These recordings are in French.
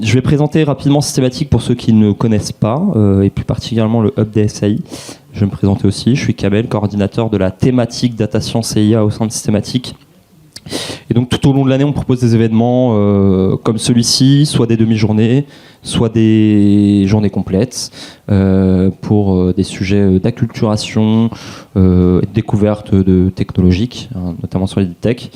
Je vais présenter rapidement Systématique pour ceux qui ne connaissent pas, et plus particulièrement le Hub DSAI. Je vais me présenter aussi. Je suis Kamel, coordinateur de la thématique Data Science et IA au sein de Systématique. Et donc tout au long de l'année, on propose des événements comme celui-ci, soit des demi-journées, soit des journées complètes, pour des sujets d'acculturation, découverte de technologiques, notamment sur les deep tech.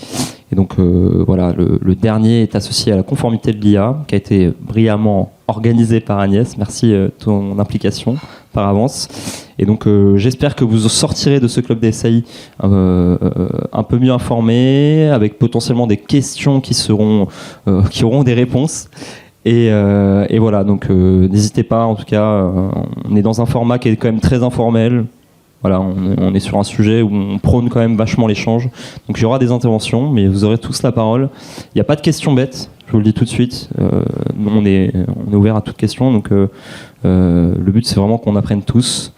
Et donc voilà, le dernier est associé à la conformité de l'IA, qui a été brillamment organisé par Agnès. Merci ton implication par avance. Et donc j'espère que vous sortirez de ce club DSAI un peu mieux informés, avec potentiellement des questions qui auront des réponses. Et voilà, donc n'hésitez pas, en tout cas, on est dans un format qui est quand même très informel. Voilà, on est sur un sujet où on prône quand même vachement l'échange. Donc il y aura des interventions, mais vous aurez tous la parole. Il n'y a pas de questions bêtes, je vous le dis tout de suite. Nous, on est ouvert à toute question. Donc le but, c'est vraiment qu'on apprenne tous.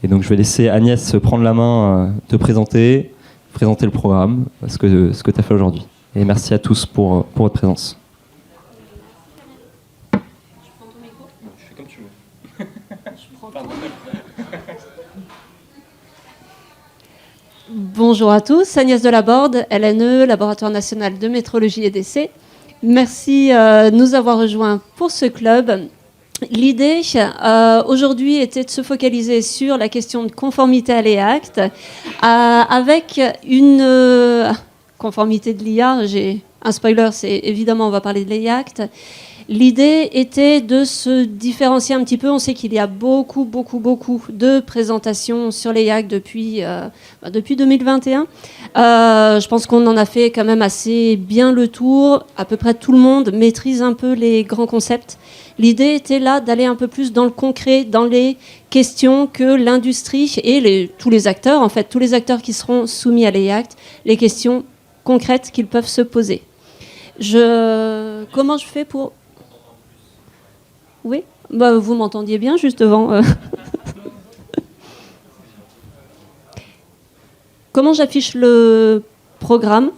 Et donc je vais laisser Agnès prendre la main, te présenter le programme, ce que tu as fait aujourd'hui. Et merci à tous pour votre présence. Je prends ton micro ? Je fais comme tu veux. Je prends ton... Bonjour à tous, Agnès Delaborde, LNE, Laboratoire National de Métrologie et d'Essai. Merci de nous avoir rejoints pour ce club. L'idée aujourd'hui était de se focaliser sur la question de conformité à l'EA Act avec une conformité de l'IA. J'ai un spoiler, c'est évidemment on va parler de l'EA Act. L'idée était de se différencier un petit peu. On sait qu'il y a beaucoup de présentations sur l'EA Act depuis 2021. Je pense qu'on en a fait quand même assez bien le tour. À peu près tout le monde maîtrise un peu les grands concepts. L'idée était là d'aller un peu plus dans le concret, dans les questions que l'industrie et tous les acteurs, en fait, tous les acteurs qui seront soumis à l'EA Act, les questions concrètes qu'ils peuvent se poser. Comment je fais pour... Oui, vous m'entendiez bien juste devant. Comment j'affiche le programme ?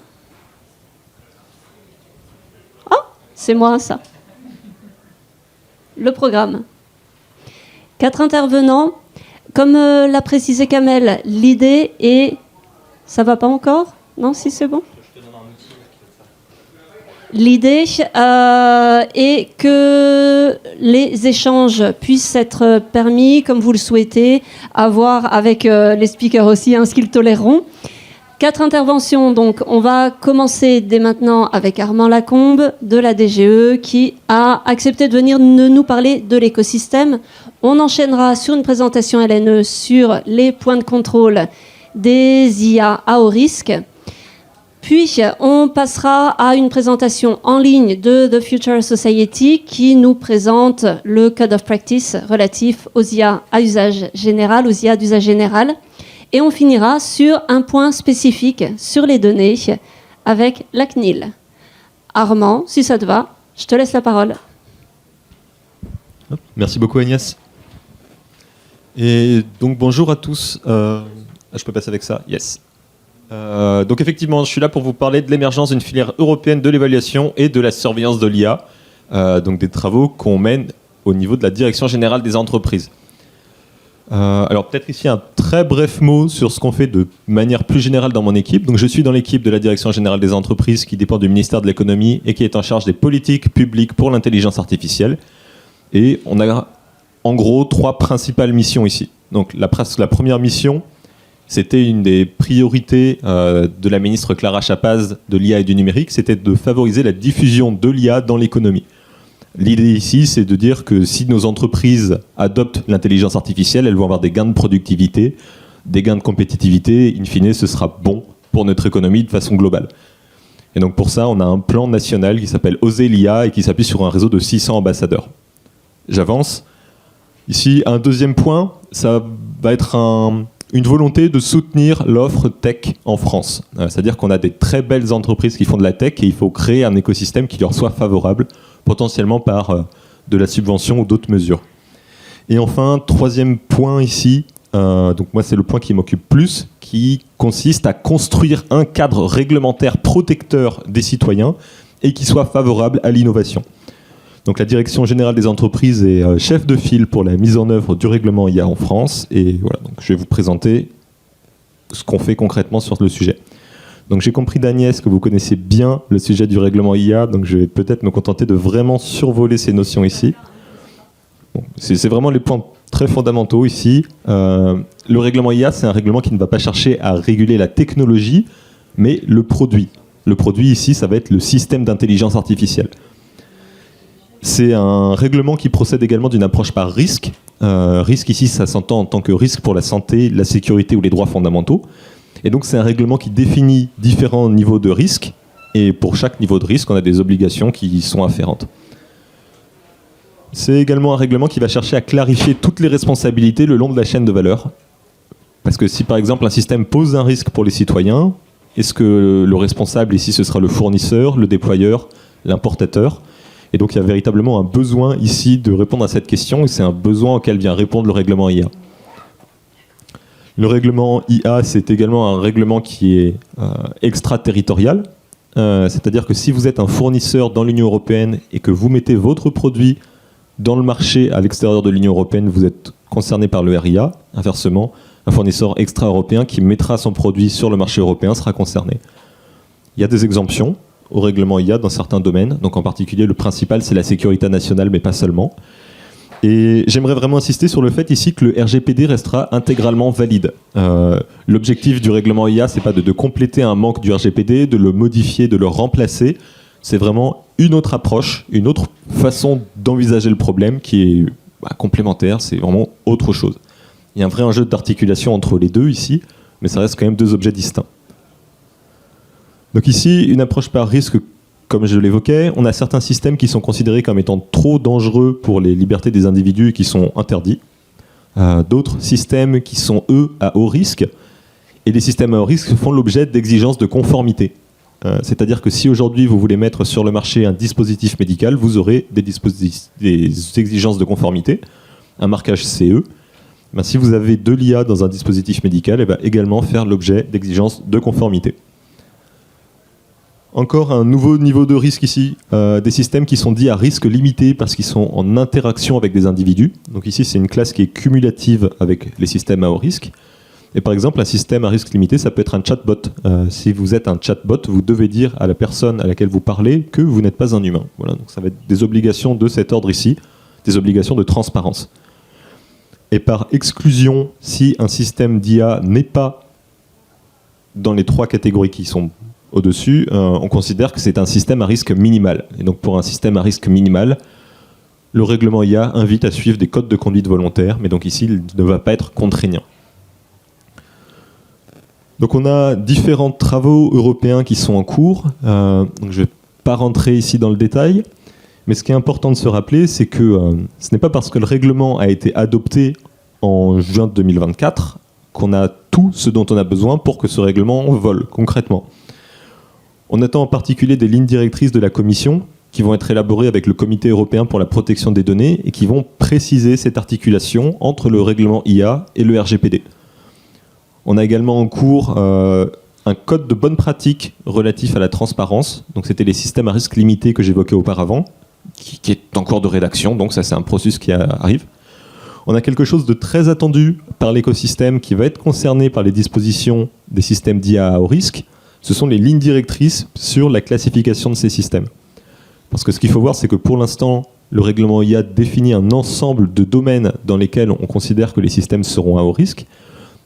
Ah, c'est moi ça. Le programme. 4 intervenants. Comme l'a précisé Kamel, l'idée est... Ça va pas encore ? Non, si c'est bon ? L'idée est que les échanges puissent être permis, comme vous le souhaitez, avoir avec les speakers aussi ce qu'ils toléreront. 4 interventions, donc on va commencer dès maintenant avec Armand Lacombe de la DGE qui a accepté de venir nous parler de l'écosystème. On enchaînera sur une présentation LNE sur les points de contrôle des IA à haut risque. Puis, on passera à une présentation en ligne de The Future Society qui nous présente le Code of Practice relatif aux IA à usage général, aux IA d'usage général. Et on finira sur un point spécifique sur les données avec la CNIL. Armand, si ça te va, je te laisse la parole. Merci beaucoup Agnès. Et donc bonjour à tous. Je peux passer avec ça ? Yes. Donc effectivement, je suis là pour vous parler de l'émergence d'une filière européenne de l'évaluation et de la surveillance de l'IA, donc des travaux qu'on mène au niveau de la Direction Générale des Entreprises. Alors peut-être ici un très bref mot sur ce qu'on fait de manière plus générale dans mon équipe. Donc je suis dans l'équipe de la Direction Générale des Entreprises qui dépend du ministère de l'Économie et qui est en charge des politiques publiques pour l'intelligence artificielle. Et on a en gros 3 principales missions ici. Donc la première mission, c'était une des priorités de la ministre Clara Chapaz de l'IA et du numérique, c'était de favoriser la diffusion de l'IA dans l'économie. L'idée ici, c'est de dire que si nos entreprises adoptent l'intelligence artificielle, elles vont avoir des gains de productivité, des gains de compétitivité. In fine, ce sera bon pour notre économie de façon globale. Et donc pour ça, on a un plan national qui s'appelle Oser l'IA et qui s'appuie sur un réseau de 600 ambassadeurs. J'avance. Ici, un deuxième point, ça va être une volonté de soutenir l'offre tech en France. C'est-à-dire qu'on a des très belles entreprises qui font de la tech et il faut créer un écosystème qui leur soit favorable, potentiellement par de la subvention ou d'autres mesures. Et enfin, troisième point ici, donc moi c'est le point qui m'occupe plus, qui consiste à construire un cadre réglementaire protecteur des citoyens et qui soit favorable à l'innovation. Donc la Direction générale des entreprises est chef de file pour la mise en œuvre du règlement IA en France. Et voilà, donc je vais vous présenter ce qu'on fait concrètement sur le sujet. Donc j'ai compris d'Agnès que vous connaissez bien le sujet du règlement IA, donc je vais peut-être me contenter de vraiment survoler ces notions ici. Bon, c'est vraiment les points très fondamentaux ici. Le règlement IA, c'est un règlement qui ne va pas chercher à réguler la technologie, mais le produit. Le produit ici, ça va être le système d'intelligence artificielle. C'est un règlement qui procède également d'une approche par risque. Risque ici, ça s'entend en tant que risque pour la santé, la sécurité ou les droits fondamentaux. Et donc c'est un règlement qui définit différents niveaux de risque. Et pour chaque niveau de risque, on a des obligations qui y sont afférentes. C'est également un règlement qui va chercher à clarifier toutes les responsabilités le long de la chaîne de valeur. Parce que si par exemple un système pose un risque pour les citoyens, est-ce que le responsable ici ce sera le fournisseur, le déployeur, l'importateur ? Et donc il y a véritablement un besoin ici de répondre à cette question, et c'est un besoin auquel vient répondre le règlement IA. Le règlement IA, c'est également un règlement qui est extraterritorial, c'est-à-dire que si vous êtes un fournisseur dans l'Union européenne et que vous mettez votre produit dans le marché à l'extérieur de l'Union européenne, vous êtes concerné par le RIA. Inversement, un fournisseur extra-européen qui mettra son produit sur le marché européen sera concerné. Il y a des exemptions au règlement IA dans certains domaines, donc en particulier le principal c'est la sécurité nationale, mais pas seulement. Et j'aimerais vraiment insister sur le fait ici que le RGPD restera intégralement valide. L'objectif du règlement IA, c'est pas de compléter un manque du RGPD, de le modifier, de le remplacer. C'est vraiment une autre approche, une autre façon d'envisager le problème qui est complémentaire, c'est vraiment autre chose. Il y a un vrai enjeu d'articulation entre les deux ici, mais ça reste quand même deux objets distincts. Donc ici, une approche par risque, comme je l'évoquais, on a certains systèmes qui sont considérés comme étant trop dangereux pour les libertés des individus et qui sont interdits. D'autres systèmes qui sont, eux, à haut risque. Et les systèmes à haut risque font l'objet d'exigences de conformité. C'est-à-dire que si aujourd'hui vous voulez mettre sur le marché un dispositif médical, vous aurez des exigences de conformité, un marquage CE. Si vous avez de l'IA dans un dispositif médical, elle va également faire l'objet d'exigences de conformité. Encore un nouveau niveau de risque ici, des systèmes qui sont dits à risque limité parce qu'ils sont en interaction avec des individus. Donc ici, c'est une classe qui est cumulative avec les systèmes à haut risque. Et par exemple, un système à risque limité, ça peut être un chatbot. Si vous êtes un chatbot, vous devez dire à la personne à laquelle vous parlez que vous n'êtes pas un humain. Voilà, donc ça va être des obligations de cet ordre ici, des obligations de transparence. Et par exclusion, si un système d'IA n'est pas dans les trois catégories qui sont au-dessus, on considère que c'est un système à risque minimal. Et donc pour un système à risque minimal, le règlement IA invite à suivre des codes de conduite volontaires, mais donc ici, il ne va pas être contraignant. Donc on a différents travaux européens qui sont en cours. Donc je ne vais pas rentrer ici dans le détail, mais ce qui est important de se rappeler, c'est que ce n'est pas parce que le règlement a été adopté en juin 2024 qu'on a tout ce dont on a besoin pour que ce règlement vole concrètement. On attend en particulier des lignes directrices de la Commission qui vont être élaborées avec le Comité européen pour la protection des données et qui vont préciser cette articulation entre le règlement IA et le RGPD. On a également en cours un code de bonne pratique relatif à la transparence. Donc c'était les systèmes à risque limité que j'évoquais auparavant, qui est en cours de rédaction, donc ça c'est un processus qui arrive. On a quelque chose de très attendu par l'écosystème qui va être concerné par les dispositions des systèmes d'IA à haut risque. Ce sont les lignes directrices sur la classification de ces systèmes. Parce que ce qu'il faut voir, c'est que pour l'instant, le règlement IA définit un ensemble de domaines dans lesquels on considère que les systèmes seront à haut risque.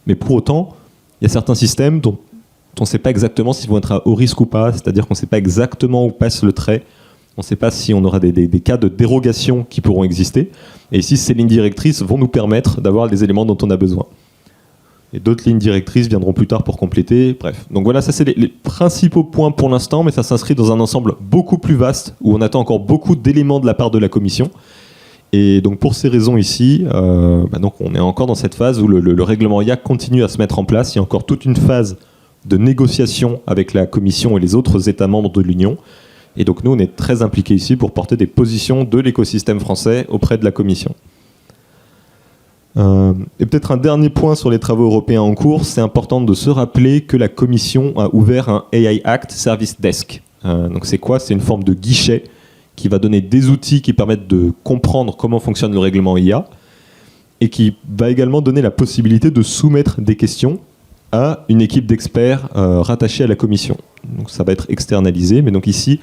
Mais pour autant, il y a certains systèmes dont on ne sait pas exactement s'ils vont être à haut risque ou pas, c'est-à-dire qu'on ne sait pas exactement où passe le trait, on ne sait pas si on aura des cas de dérogation qui pourront exister. Et ici, ces lignes directrices vont nous permettre d'avoir les éléments dont on a besoin. Et d'autres lignes directrices viendront plus tard pour compléter. Bref. Donc voilà, ça c'est les principaux points pour l'instant, mais ça s'inscrit dans un ensemble beaucoup plus vaste, où on attend encore beaucoup d'éléments de la part de la Commission. Et donc pour ces raisons ici, donc on est encore dans cette phase où le règlement IA continue à se mettre en place. Il y a encore toute une phase de négociation avec la Commission et les autres États membres de l'Union. Et donc nous, on est très impliqués ici pour porter des positions de l'écosystème français auprès de la Commission. Et peut-être un dernier point sur les travaux européens en cours, c'est important de se rappeler que la Commission a ouvert un AI Act Service Desk. Donc c'est quoi ? C'est une forme de guichet qui va donner des outils qui permettent de comprendre comment fonctionne le règlement IA, et qui va également donner la possibilité de soumettre des questions à une équipe d'experts rattachée à la commission. Donc ça va être externalisé, mais donc ici,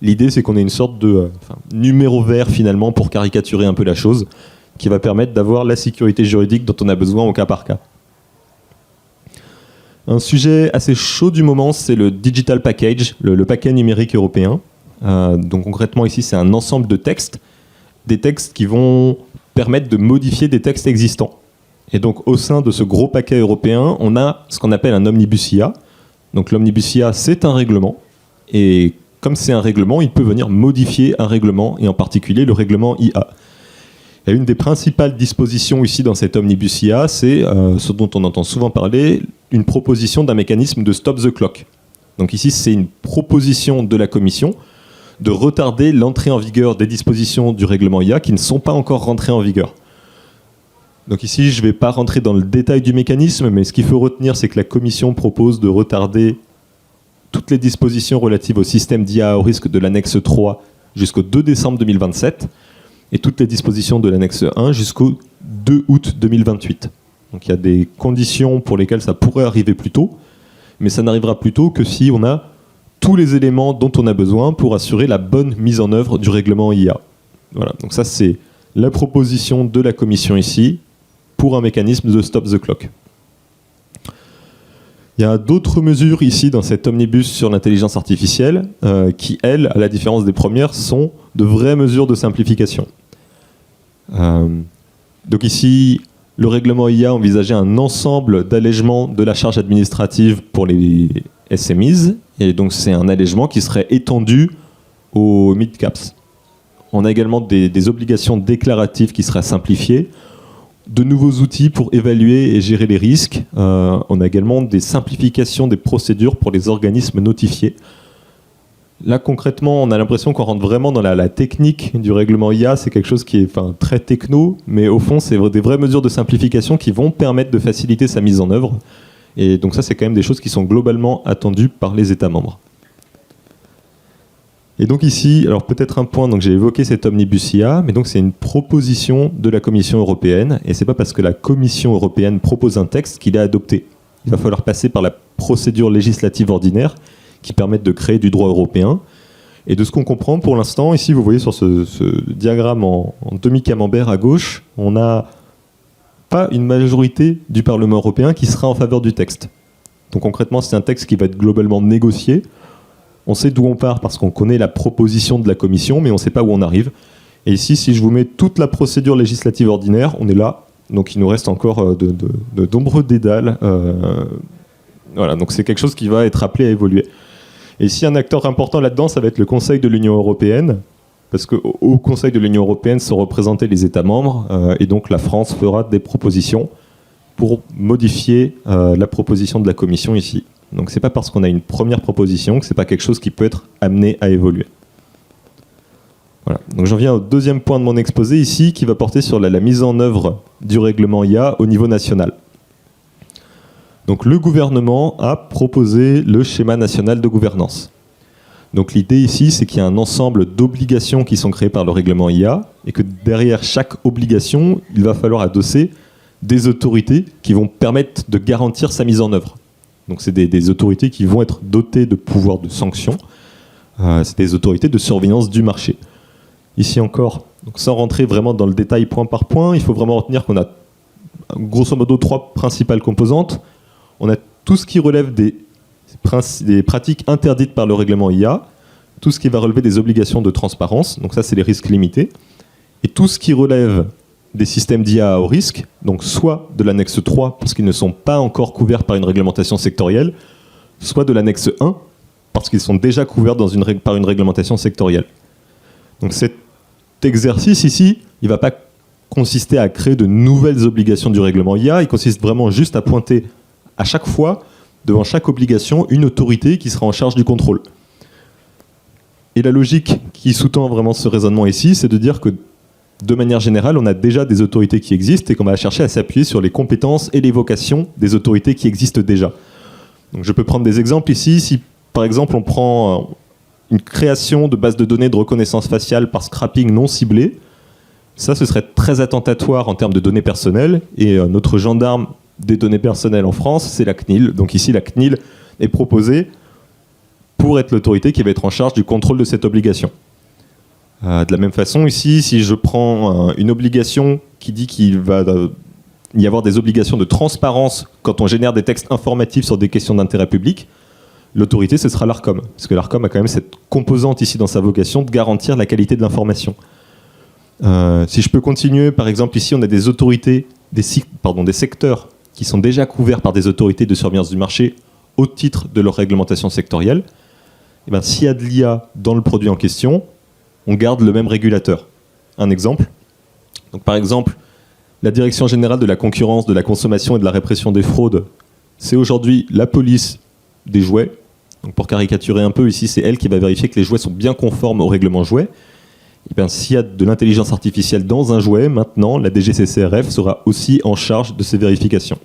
l'idée c'est qu'on ait une sorte de numéro vert finalement pour caricaturer un peu la chose, qui va permettre d'avoir la sécurité juridique dont on a besoin au cas par cas. Un sujet assez chaud du moment, c'est le Digital Package, le paquet numérique européen. Donc concrètement ici, c'est un ensemble de textes, des textes qui vont permettre de modifier des textes existants. Et donc au sein de ce gros paquet européen, on a ce qu'on appelle un omnibus IA. Donc l'omnibus IA, c'est un règlement, et comme c'est un règlement, il peut venir modifier un règlement, et en particulier le règlement IA. Et une des principales dispositions ici dans cet omnibus IA, c'est ce dont on entend souvent parler, une proposition d'un mécanisme de stop the clock. Donc ici, c'est une proposition de la Commission de retarder l'entrée en vigueur des dispositions du règlement IA qui ne sont pas encore rentrées en vigueur. Donc ici, je ne vais pas rentrer dans le détail du mécanisme, mais ce qu'il faut retenir, c'est que la Commission propose de retarder toutes les dispositions relatives au système d'IA à haut risque de l'annexe 3 jusqu'au 2 décembre 2027 et toutes les dispositions de l'annexe 1 jusqu'au 2 août 2028. Donc il y a des conditions pour lesquelles ça pourrait arriver plus tôt, mais ça n'arrivera plus tôt que si on a tous les éléments dont on a besoin pour assurer la bonne mise en œuvre du règlement IA. Voilà, donc ça c'est la proposition de la Commission ici pour un mécanisme de stop the clock. Il y a d'autres mesures ici dans cet omnibus sur l'intelligence artificielle qui, elles, à la différence des premières, sont de vraies mesures de simplification. Donc ici, le règlement IA envisageait un ensemble d'allègements de la charge administrative pour les SMEs, et donc c'est un allègement qui serait étendu aux mid-caps. On a également des obligations déclaratives qui seraient simplifiées, de nouveaux outils pour évaluer et gérer les risques. On a également des simplifications des procédures pour les organismes notifiés. Là, concrètement, on a l'impression qu'on rentre vraiment dans la technique du règlement IA. C'est quelque chose qui est très techno, mais au fond, c'est des vraies mesures de simplification qui vont permettre de faciliter sa mise en œuvre. Et donc ça, c'est quand même des choses qui sont globalement attendues par les États membres. Et donc ici, alors peut-être un point, donc j'ai évoqué cet omnibus IA, mais donc c'est une proposition de la Commission européenne, et c'est pas parce que la Commission européenne propose un texte qu'il est adopté. Il va falloir passer par la procédure législative ordinaire qui permet de créer du droit européen. Et de ce qu'on comprend pour l'instant, ici vous voyez sur ce diagramme en demi-camembert à gauche, on n'a pas une majorité du Parlement européen qui sera en faveur du texte. Donc concrètement, c'est un texte qui va être globalement négocié. On sait d'où on part parce qu'on connaît la proposition de la Commission, mais on ne sait pas où on arrive. Et ici, si je vous mets toute la procédure législative ordinaire, on est là. Donc il nous reste encore de nombreux dédales. Voilà, donc c'est quelque chose qui va être appelé à évoluer. Et ici, un acteur important là-dedans, ça va être le Conseil de l'Union européenne, parce qu'au Conseil de l'Union européenne sont représentés les États membres, et donc la France fera des propositions pour modifier la proposition de la Commission ici. Donc c'est pas parce qu'on a une première proposition que c'est pas quelque chose qui peut être amené à évoluer. Voilà. Donc j'en viens au deuxième point de mon exposé ici, qui va porter sur la mise en œuvre du règlement IA au niveau national. Donc le gouvernement a proposé le schéma national de gouvernance. Donc l'idée ici, c'est qu'il y a un ensemble d'obligations qui sont créées par le règlement IA, et que derrière chaque obligation, il va falloir adosser des autorités qui vont permettre de garantir sa mise en œuvre. Donc c'est des autorités qui vont être dotées de pouvoirs de sanction. C'est des autorités de surveillance du marché. Ici encore, donc sans rentrer vraiment dans le détail point par point, il faut vraiment retenir qu'on a grosso modo 3 principales composantes. On a tout ce qui relève des pratiques interdites par le règlement IA, tout ce qui va relever des obligations de transparence, donc ça c'est les risques limités, et tout ce qui relève des systèmes d'IA à haut risque, donc soit de l'annexe 3 parce qu'ils ne sont pas encore couverts par une réglementation sectorielle, soit de l'annexe 1 parce qu'ils sont déjà couverts par une réglementation sectorielle. Donc cet exercice ici, il ne va pas consister à créer de nouvelles obligations du règlement IA, il consiste vraiment juste à pointer à chaque fois, devant chaque obligation, une autorité qui sera en charge du contrôle. Et la logique qui sous-tend vraiment ce raisonnement ici, c'est de dire que de manière générale, on a déjà des autorités qui existent et qu'on va chercher à s'appuyer sur les compétences et les vocations des autorités qui existent déjà. Donc je peux prendre des exemples ici. Si par exemple on prend une création de bases de données de reconnaissance faciale par scrapping non ciblé, ça, ce serait très attentatoire en termes de données personnelles. Et notre gendarme des données personnelles en France, c'est la CNIL. Donc ici, la CNIL est proposée pour être l'autorité qui va être en charge du contrôle de cette obligation. De la même façon, ici, si je prends une obligation qui dit qu'il va y avoir des obligations de transparence quand on génère des textes informatifs sur des questions d'intérêt public, l'autorité, ce sera l'ARCOM. Parce que l'ARCOM a quand même cette composante ici dans sa vocation de garantir la qualité de l'information. Si je peux continuer, par exemple, ici, on a des autorités, des secteurs qui sont déjà couverts par des autorités de surveillance du marché au titre de leur réglementation sectorielle. Et bien, s'il y a de l'IA dans le produit en question, on garde le même régulateur. Un exemple. Donc, par exemple, la Direction générale de la concurrence, de la consommation et de la répression des fraudes, c'est aujourd'hui la police des jouets. Donc, pour caricaturer un peu, ici, c'est elle qui va vérifier que les jouets sont bien conformes au règlement jouet. Et bien, s'il y a de l'intelligence artificielle dans un jouet, maintenant, la DGCCRF sera aussi en charge de ces vérifications.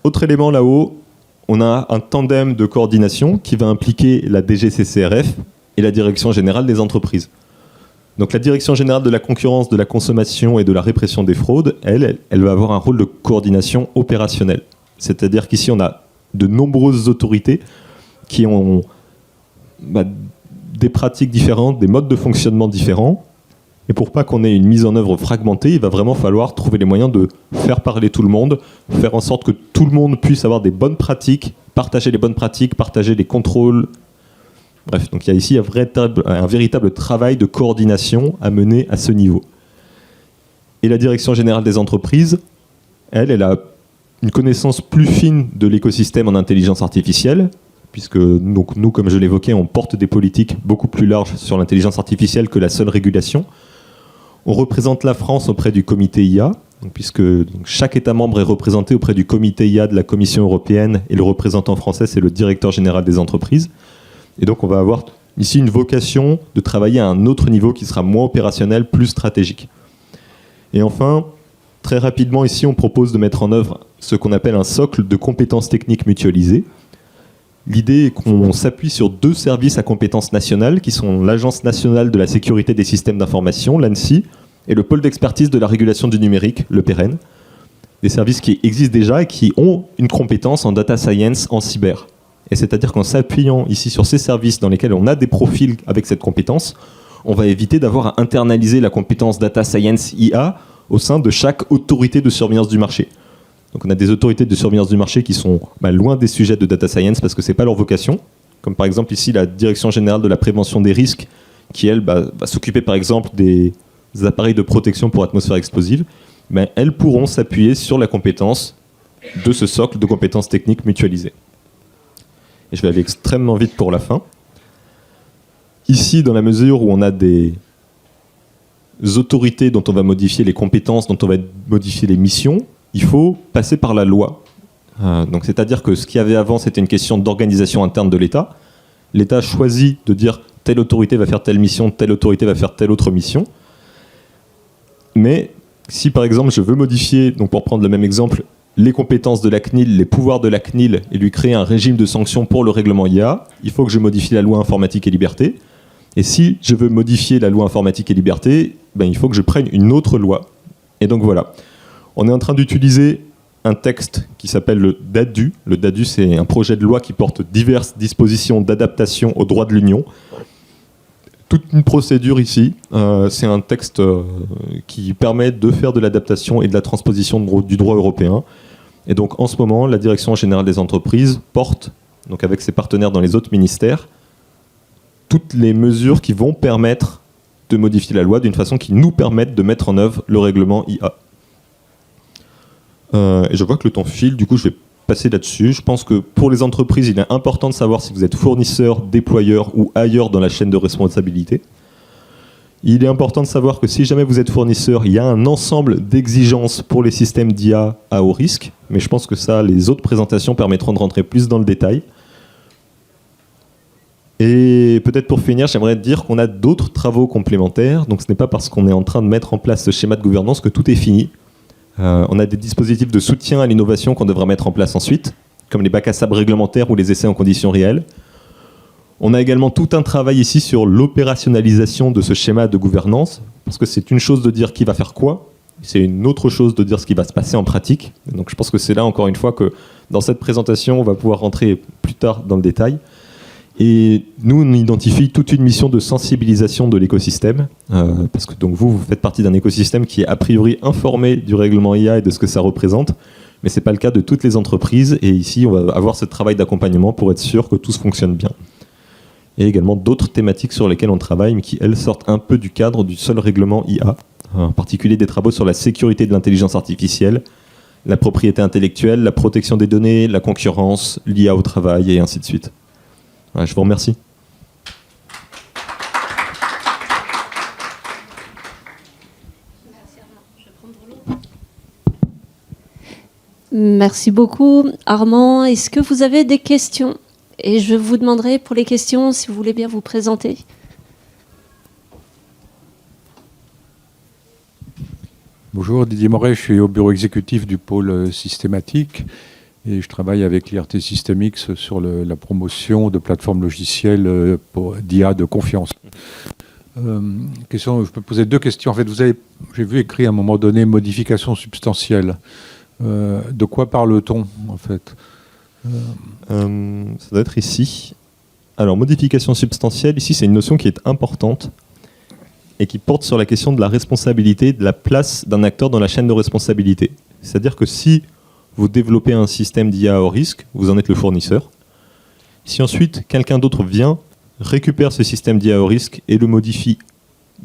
Autre élément là-haut, on a un tandem de coordination qui va impliquer la DGCCRF et la Direction générale des entreprises. Donc la Direction générale de la concurrence, de la consommation et de la répression des fraudes, elle va avoir un rôle de coordination opérationnelle. C'est-à-dire qu'ici, on a de nombreuses autorités qui ont des pratiques différentes, des modes de fonctionnement différents. Et pour pas qu'on ait une mise en œuvre fragmentée, il va vraiment falloir trouver les moyens de faire parler tout le monde, faire en sorte que tout le monde puisse avoir des bonnes pratiques, partager les bonnes pratiques, partager les contrôles. Bref, donc il y a ici un véritable travail de coordination à mener à ce niveau. Et la Direction générale des entreprises, elle a une connaissance plus fine de l'écosystème en intelligence artificielle, puisque donc, nous, comme je l'évoquais, on porte des politiques beaucoup plus larges sur l'intelligence artificielle que la seule régulation. On représente la France auprès du comité IA, puisque chaque État membre est représenté auprès du comité IA de la Commission européenne, et le représentant français, c'est le directeur général des entreprises. Et donc on va avoir ici une vocation de travailler à un autre niveau qui sera moins opérationnel, plus stratégique. Et enfin, très rapidement ici, on propose de mettre en œuvre ce qu'on appelle un socle de compétences techniques mutualisées. L'idée est qu'on s'appuie sur deux services à compétences nationales qui sont l'Agence nationale de la sécurité des systèmes d'information, l'ANSSI, et le pôle d'expertise de la régulation du numérique, le PEREN. Des services qui existent déjà et qui ont une compétence en data science, en cyber. Et c'est-à-dire qu'en s'appuyant ici sur ces services dans lesquels on a des profils avec cette compétence, on va éviter d'avoir à internaliser la compétence data science IA au sein de chaque autorité de surveillance du marché. Donc on a des autorités de surveillance du marché qui sont loin des sujets de data science parce que ce n'est pas leur vocation. Comme par exemple ici la Direction générale de la prévention des risques qui, elle, va s'occuper par exemple des appareils de protection pour atmosphère explosive. Elles pourront s'appuyer sur la compétence de ce socle de compétences techniques mutualisées. Et je vais aller extrêmement vite pour la fin. Ici, dans la mesure où on a des autorités dont on va modifier les compétences, dont on va modifier les missions, il faut passer par la loi. Donc, c'est-à-dire que ce qu'il y avait avant, c'était une question d'organisation interne de l'État. L'État choisit de dire telle autorité va faire telle mission, telle autorité va faire telle autre mission. Mais si, par exemple, je veux modifier, donc pour prendre le même exemple, les compétences de la CNIL, les pouvoirs de la CNIL et lui créer un régime de sanctions pour le règlement IA, il faut que je modifie la loi informatique et liberté. Et si je veux modifier la loi informatique et liberté, il faut que je prenne une autre loi. Et donc voilà. On est en train d'utiliser un texte qui s'appelle le DADU. Le DADU, c'est un projet de loi qui porte diverses dispositions d'adaptation au droit de l'Union. Toute une procédure ici. C'est un texte qui permet de faire de l'adaptation et de la transposition du droit européen. Et donc en ce moment, la Direction générale des entreprises porte, donc avec ses partenaires dans les autres ministères, toutes les mesures qui vont permettre de modifier la loi d'une façon qui nous permette de mettre en œuvre le règlement IA. Et je vois que le temps file, du coup je vais passer là-dessus. Je pense que pour les entreprises, il est important de savoir si vous êtes fournisseur, déployeur ou ailleurs dans la chaîne de responsabilité. Il est important de savoir que si jamais vous êtes fournisseur, il y a un ensemble d'exigences pour les systèmes d'IA à haut risque, mais je pense que ça, les autres présentations permettront de rentrer plus dans le détail. Et peut-être pour finir, j'aimerais dire qu'on a d'autres travaux complémentaires, donc ce n'est pas parce qu'on est en train de mettre en place ce schéma de gouvernance que tout est fini. On a des dispositifs de soutien à l'innovation qu'on devra mettre en place ensuite. comme les bacs à sable réglementaires ou les essais en conditions réelles. On a également tout un travail ici sur l'opérationnalisation de ce schéma de gouvernance, parce que c'est une chose de dire qui va faire quoi, c'est une autre chose de dire ce qui va se passer en pratique. Donc je pense que c'est là, encore une fois, que dans cette présentation, on va pouvoir rentrer plus tard dans le détail. Et nous, on identifie toute une mission de sensibilisation de l'écosystème, parce que donc vous faites partie d'un écosystème qui est a priori informé du règlement IA et de ce que ça représente, mais ce n'est pas le cas de toutes les entreprises. Et ici, on va avoir ce travail d'accompagnement pour être sûr que tout se fonctionne bien. Et également d'autres thématiques sur lesquelles on travaille, mais qui, elles, sortent un peu du cadre du seul règlement IA, en particulier des travaux sur la sécurité de l'intelligence artificielle, la propriété intellectuelle, la protection des données, la concurrence, l'IA au travail, et ainsi de suite. Voilà, je vous remercie. Merci beaucoup, Armand. Est-ce que vous avez des questions ? Et je vous demanderai pour les questions si vous voulez bien vous présenter. Bonjour, Didier Moret, je suis au bureau exécutif du pôle systématique et je travaille avec l'IRT Systemix sur la promotion de plateformes logicielles d'IA de confiance. Je peux poser deux questions. En fait, j'ai vu écrit à un moment donné modification substantielle. De quoi parle-t-on en fait ? Ça doit être ici. Alors, modification substantielle, ici, c'est une notion qui est importante et qui porte sur la question de la responsabilité, de la place d'un acteur dans la chaîne de responsabilité. C'est-à-dire que si vous développez un système d'IA à haut risque, vous en êtes le fournisseur. Si ensuite, quelqu'un d'autre vient, récupère ce système d'IA à haut risque et le modifie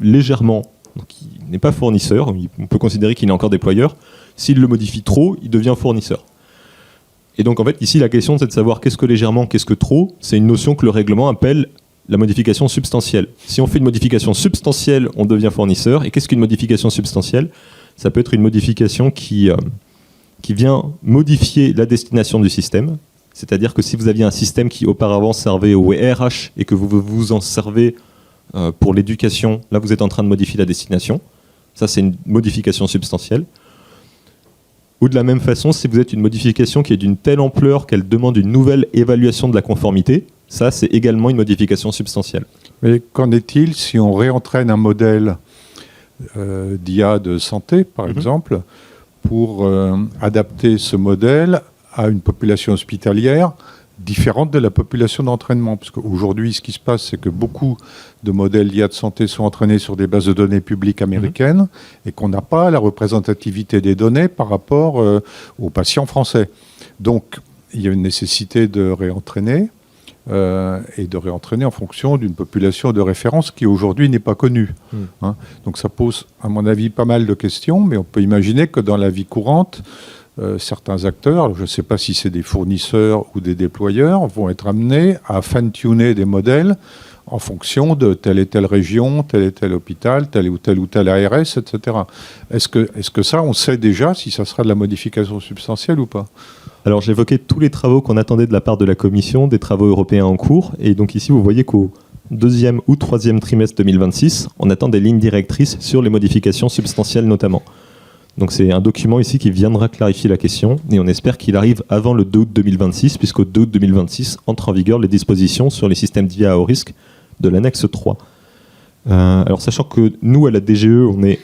légèrement, donc il n'est pas fournisseur, on peut considérer qu'il est encore déployeur. S'il le modifie trop, il devient fournisseur. Et donc, en fait, ici, la question, c'est de savoir qu'est-ce que légèrement, qu'est-ce que trop. C'est une notion que le règlement appelle la modification substantielle. Si on fait une modification substantielle, on devient fournisseur. Et qu'est-ce qu'une modification substantielle ? Ça peut être une modification qui vient modifier la destination du système. C'est-à-dire que si vous aviez un système qui auparavant servait au RH et que vous vous en servez pour l'éducation, là, vous êtes en train de modifier la destination. Ça, c'est une modification substantielle. Ou de la même façon, si vous êtes une modification qui est d'une telle ampleur qu'elle demande une nouvelle évaluation de la conformité, ça, c'est également une modification substantielle. Mais qu'en est-il si on réentraîne un modèle d'IA de santé, par exemple, pour adapter ce modèle à une population hospitalière différente de la population d'entraînement? Parce qu'aujourd'hui, ce qui se passe, c'est que beaucoup de modèles d'IA de santé sont entraînés sur des bases de données publiques américaines et qu'on n'a pas la représentativité des données par rapport aux patients français. Donc, il y a une nécessité de réentraîner et de réentraîner en fonction d'une population de référence qui aujourd'hui n'est pas connue. Hein. Donc, ça pose, à mon avis, pas mal de questions, mais on peut imaginer que dans la vie courante, certains acteurs, je ne sais pas si c'est des fournisseurs ou des déployeurs, vont être amenés à fine-tuner des modèles en fonction de telle et telle région, tel et tel hôpital, tel ou tel ARS, etc. Est-ce que ça, on sait déjà si ça sera de la modification substantielle ou pas ? Alors j'évoquais tous les travaux qu'on attendait de la part de la Commission, des travaux européens en cours, et donc ici vous voyez qu'au 2e ou 3e trimestre 2026, on attend des lignes directrices sur les modifications substantielles notamment. Donc c'est un document ici qui viendra clarifier la question et on espère qu'il arrive avant le 2 août 2026 puisqu'au 2 août 2026 entrent en vigueur les dispositions sur les systèmes d'IA à haut risque de l'annexe 3. Alors sachant que nous à la DGE on est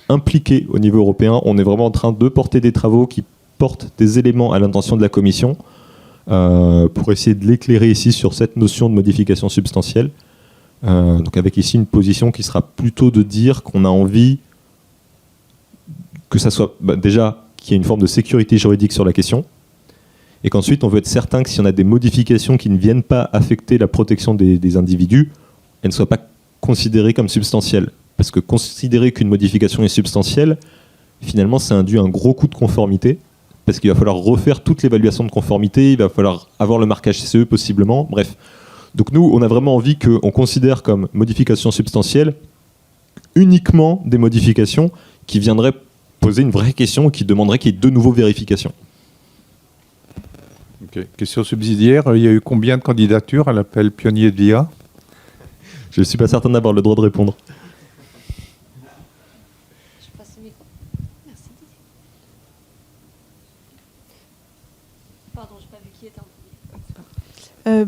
impliqués au niveau européen, on est vraiment en train de porter des travaux qui portent des éléments à l'intention de la Commission pour essayer de l'éclairer ici sur cette notion de modification substantielle. Donc avec ici une position qui sera plutôt de dire qu'on a envie que ça soit déjà qu'il y ait une forme de sécurité juridique sur la question, et qu'ensuite on veut être certain que si on a des modifications qui ne viennent pas affecter la protection des individus, elles ne soient pas considérées comme substantielles. Parce que considérer qu'une modification est substantielle, finalement ça induit un gros coût de conformité, parce qu'il va falloir refaire toute l'évaluation de conformité, il va falloir avoir le marquage CE possiblement, bref. Donc nous, on a vraiment envie qu'on considère comme modification substantielle uniquement des modifications qui viendraient poser une vraie question qui demanderait qu'il y ait de nouveau vérifications. Okay. Question subsidiaire, il y a eu combien de candidatures à l'appel pionnier de l'IA ? Je ne suis pas certain d'avoir le droit de répondre. Je passe le micro. Merci. Pardon, je n'ai pas vu.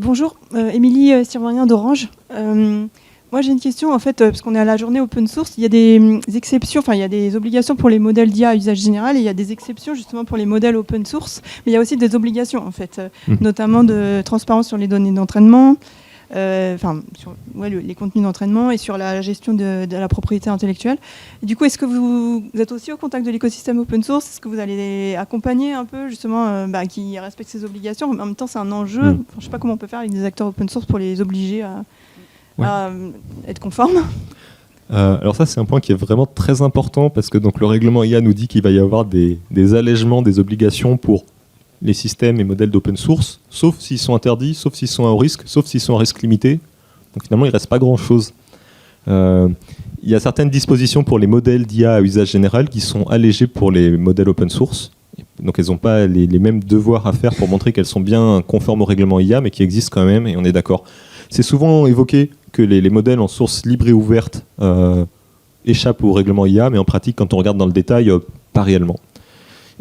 Bonjour, Émilie Sirvarien d'Orange. Moi j'ai une question en fait, parce qu'on est à la journée open source, il y a des exceptions, enfin il y a des obligations pour les modèles d'IA à usage général et il y a des exceptions justement pour les modèles open source, mais il y a aussi des obligations en fait, notamment de transparence sur les données d'entraînement, sur les contenus d'entraînement et sur la gestion de la propriété intellectuelle. Et du coup, est-ce que vous êtes aussi au contact de l'écosystème open source? Est-ce que vous allez accompagner un peu justement qui respectent ces obligations? En même temps, c'est un enjeu. Je ne sais pas comment on peut faire avec des acteurs open source pour les obliger à être conformes. Alors ça, c'est un point qui est vraiment très important parce que donc, le règlement IA nous dit qu'il va y avoir des allègements des obligations pour les systèmes et modèles d'open source, sauf s'ils sont interdits, sauf s'ils sont à haut risque, sauf s'ils sont à risque limité. Donc finalement, il ne reste pas grand-chose. Il y a certaines dispositions pour les modèles d'IA à usage général qui sont allégées pour les modèles open source. Donc elles n'ont pas les mêmes devoirs à faire pour montrer qu'elles sont bien conformes au règlement IA, mais qui existent quand même, et on est d'accord. C'est souvent évoqué que les modèles en source libre et ouverte échappent au règlement IA, mais en pratique, quand on regarde dans le détail, pas réellement.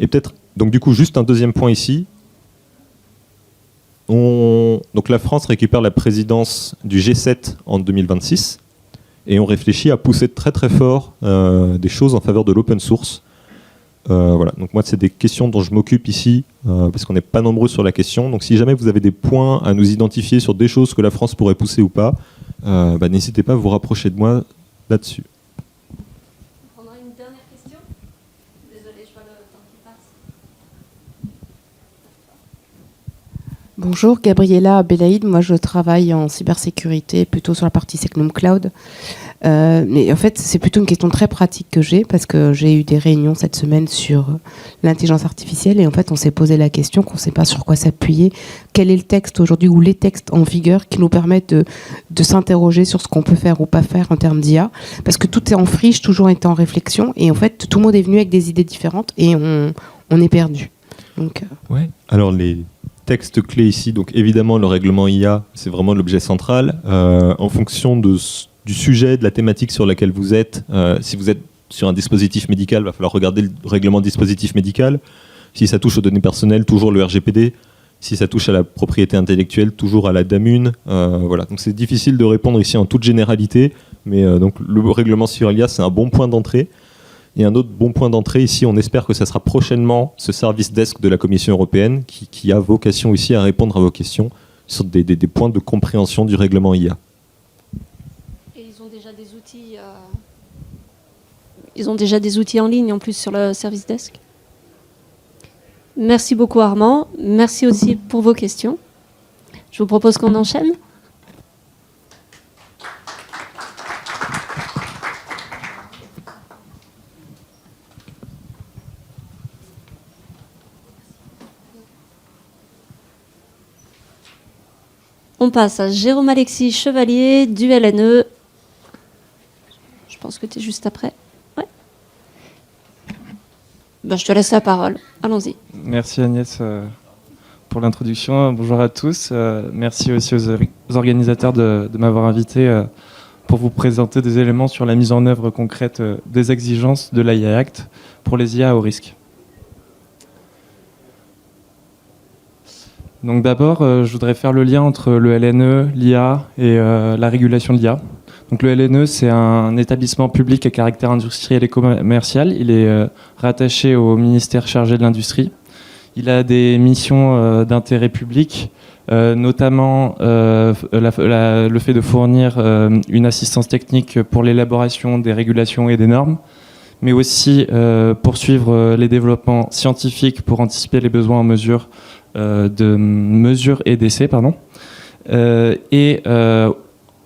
Et peut-être, donc du coup, juste un deuxième point ici. Donc la France récupère la présidence du G7 en 2026, et on réfléchit à pousser très très fort des choses en faveur de l'open source. Voilà. Donc moi, c'est des questions dont je m'occupe ici, parce qu'on n'est pas nombreux sur la question. Donc si jamais vous avez des points à nous identifier sur des choses que la France pourrait pousser ou pas, n'hésitez pas à vous rapprocher de moi là-dessus. On prendra une dernière question. Désolée, je vois le temps qui passe. Bonjour, Gabriela Belaïd. Moi, je travaille en cybersécurité, plutôt sur la partie Secnum Cloud. Mais en fait, c'est plutôt une question très pratique que j'ai, parce que j'ai eu des réunions cette semaine sur l'intelligence artificielle, et en fait, on s'est posé la question qu'on ne sait pas sur quoi s'appuyer. Quel est le texte aujourd'hui, ou les textes en vigueur qui nous permettent de s'interroger sur ce qu'on peut faire ou pas faire en termes d'IA, parce que tout est en friche, toujours est en réflexion, et en fait, tout le monde est venu avec des idées différentes, et on est perdu. Donc, ouais. Alors les textes clés ici, donc évidemment le règlement IA, c'est vraiment l'objet central. En fonction du sujet, de la thématique sur laquelle vous êtes, si vous êtes sur un dispositif médical, il va falloir regarder le règlement de dispositif médical. Si ça touche aux données personnelles, toujours le RGPD. Si ça touche à la propriété intellectuelle, toujours à la DAMUN. Voilà. Donc c'est difficile de répondre ici en toute généralité, mais donc le règlement sur l'IA, c'est un bon point d'entrée. Et un autre bon point d'entrée ici, on espère que ça sera prochainement ce service desk de la Commission européenne qui a vocation ici à répondre à vos questions sur des points de compréhension du règlement IA. Et ils ont déjà des outils. Ils ont déjà des outils en ligne en plus sur le service desk. Merci beaucoup Armand. Merci aussi pour vos questions. Je vous propose qu'on enchaîne. On passe à Jérôme-Alexis Chevalier du LNE. Je pense que tu es juste après. Ouais. Je te laisse la parole. Allons-y. Merci Agnès pour l'introduction. Bonjour à tous. Merci aussi aux organisateurs de m'avoir invité pour vous présenter des éléments sur la mise en œuvre concrète des exigences de l'AI Act pour les IA à haut risque. Donc d'abord, je voudrais faire le lien entre le LNE, l'IA et la régulation de l'IA. Donc le LNE, c'est un établissement public à caractère industriel et commercial. Il est rattaché au ministère chargé de l'industrie. Il a des missions d'intérêt public, notamment le fait de fournir une assistance technique pour l'élaboration des régulations et des normes, mais aussi poursuivre les développements scientifiques pour anticiper les besoins en mesure de mesures et d'essais,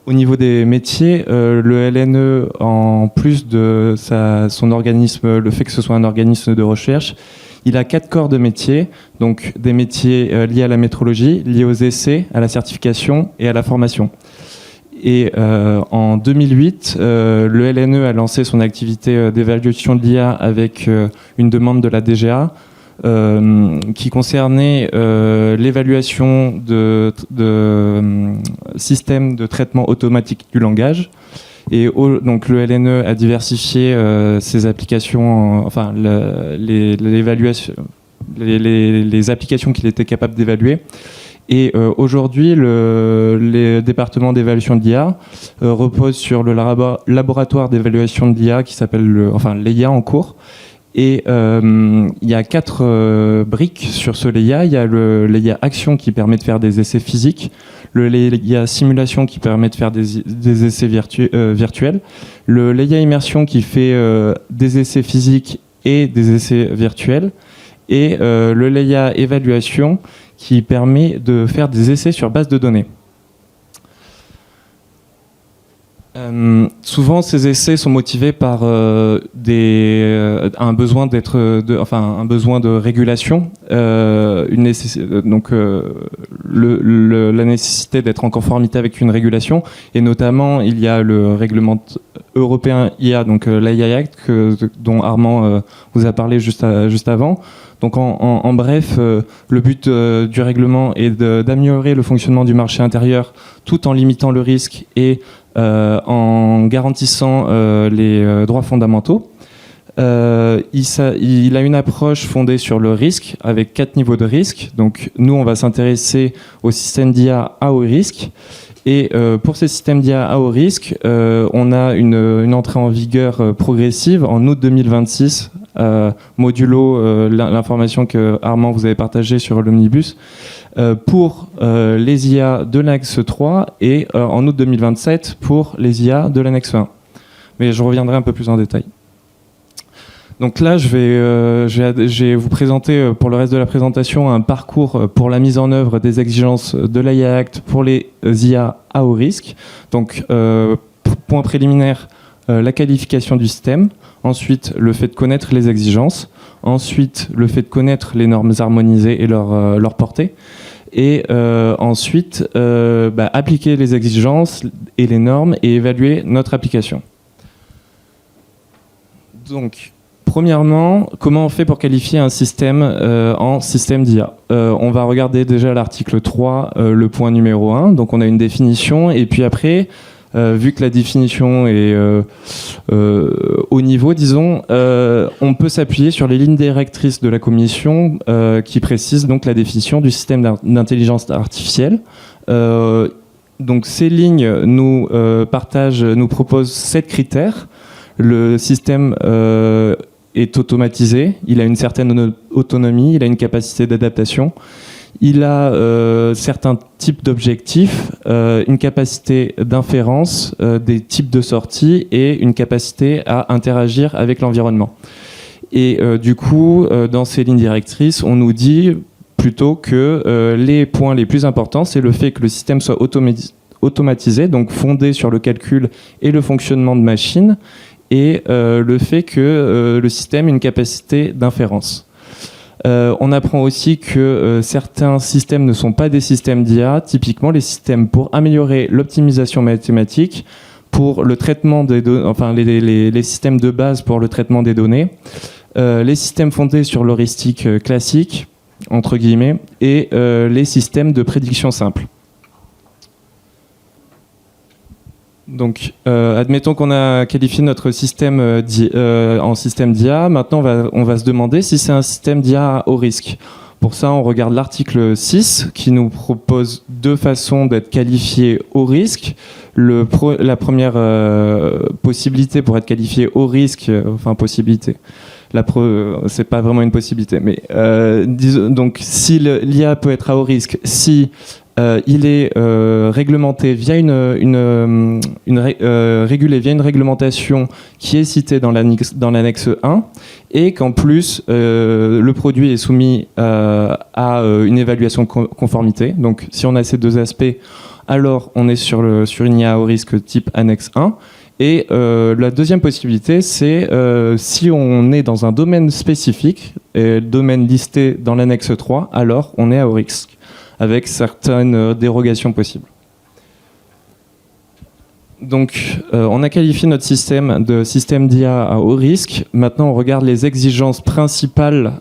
au niveau des métiers, le LNE, en plus de son organisme, le fait que ce soit un organisme de recherche, il a 4 corps de métiers, donc des métiers liés à la métrologie, liés aux essais, à la certification et à la formation. Et en 2008, le LNE a lancé son activité d'évaluation de l'IA avec une demande de la DGA qui concernait l'évaluation de systèmes de traitement automatique du langage. Et donc le LNE a diversifié ses applications, les applications qu'il était capable d'évaluer. Et aujourd'hui, les départements d'évaluation de l'IA reposent sur le laboratoire d'évaluation de l'IA qui s'appelle l'EIA en cours. Et il y a 4 briques sur ce LEIA. Il y a le LEIA Action qui permet de faire des essais physiques, le LEIA Simulation qui permet de faire des essais virtuels, le LEIA Immersion qui fait des essais physiques et des essais virtuels, et le LEIA Évaluation qui permet de faire des essais sur base de données. Souvent, ces essais sont motivés par un besoin un besoin de régulation, la nécessité d'être en conformité avec une régulation, et notamment il y a le règlement européen IA, donc l'AI Act, dont Armand vous a parlé juste avant. Donc en bref, le but du règlement est d'améliorer le fonctionnement du marché intérieur tout en limitant le risque et en garantissant les droits fondamentaux. Il a une approche fondée sur le risque, avec 4 niveaux de risque. Donc nous, on va s'intéresser au système d'IA à haut risque. Et pour ces systèmes d'IA à haut risque, on a une entrée en vigueur progressive en août 2026, modulo l'information que Armand vous avez partagée sur l'Omnibus, pour les IA de l'annexe 3 et en août 2027 pour les IA de l'annexe 1. Mais je reviendrai un peu plus en détail. Donc là, je vais vous présenter pour le reste de la présentation un parcours pour la mise en œuvre des exigences de l'AI Act pour les IA à haut risque. Donc, point préliminaire, la qualification du système. Ensuite, le fait de connaître les exigences. Ensuite, le fait de connaître les normes harmonisées et leur portée. Et ensuite, appliquer les exigences et les normes et évaluer notre application. Donc, premièrement, comment on fait pour qualifier un système en système d'IA ? On va regarder déjà l'article 3, le point numéro 1. Donc on a une définition, et puis après, vu que la définition est au niveau, disons, on peut s'appuyer sur les lignes directrices de la Commission qui précisent donc la définition du système d'intelligence artificielle. Donc ces lignes nous proposent 7 critères. Le système est automatisé, il a une certaine autonomie, il a une capacité d'adaptation, il a certains types d'objectifs, une capacité d'inférence, des types de sorties et une capacité à interagir avec l'environnement. Et du coup, dans ces lignes directrices, on nous dit plutôt que les points les plus importants, c'est le fait que le système soit automatisé, donc fondé sur le calcul et le fonctionnement de machines, et le fait que le système ait une capacité d'inférence. On apprend aussi que certains systèmes ne sont pas des systèmes d'IA, typiquement les systèmes pour améliorer l'optimisation mathématique, pour le traitement des les systèmes de base pour le traitement des données, les systèmes fondés sur l'heuristique classique, entre guillemets, et les systèmes de prédiction simple. Donc, admettons qu'on a qualifié notre système en système d'IA. Maintenant, on va se demander si c'est un système d'IA à haut risque. Pour ça, on regarde l'article 6 qui nous propose 2 façons d'être qualifié haut risque. La première possibilité pour être qualifié haut risque, possibilité. C'est pas vraiment une possibilité, mais donc si l'IA peut être à haut risque, si il est réglementé via régulé via une réglementation qui est citée dans l'annexe 1, et qu'en plus le produit est soumis à une évaluation de conformité. Donc si on a ces 2 aspects, alors on est sur une IA à haut risque type annexe 1. Et la deuxième possibilité, c'est si on est dans un domaine spécifique, et le domaine listé dans l'annexe 3, alors on est à haut risque, avec certaines dérogations possibles. Donc, on a qualifié notre système de système d'IA à haut risque. Maintenant, on regarde les exigences principales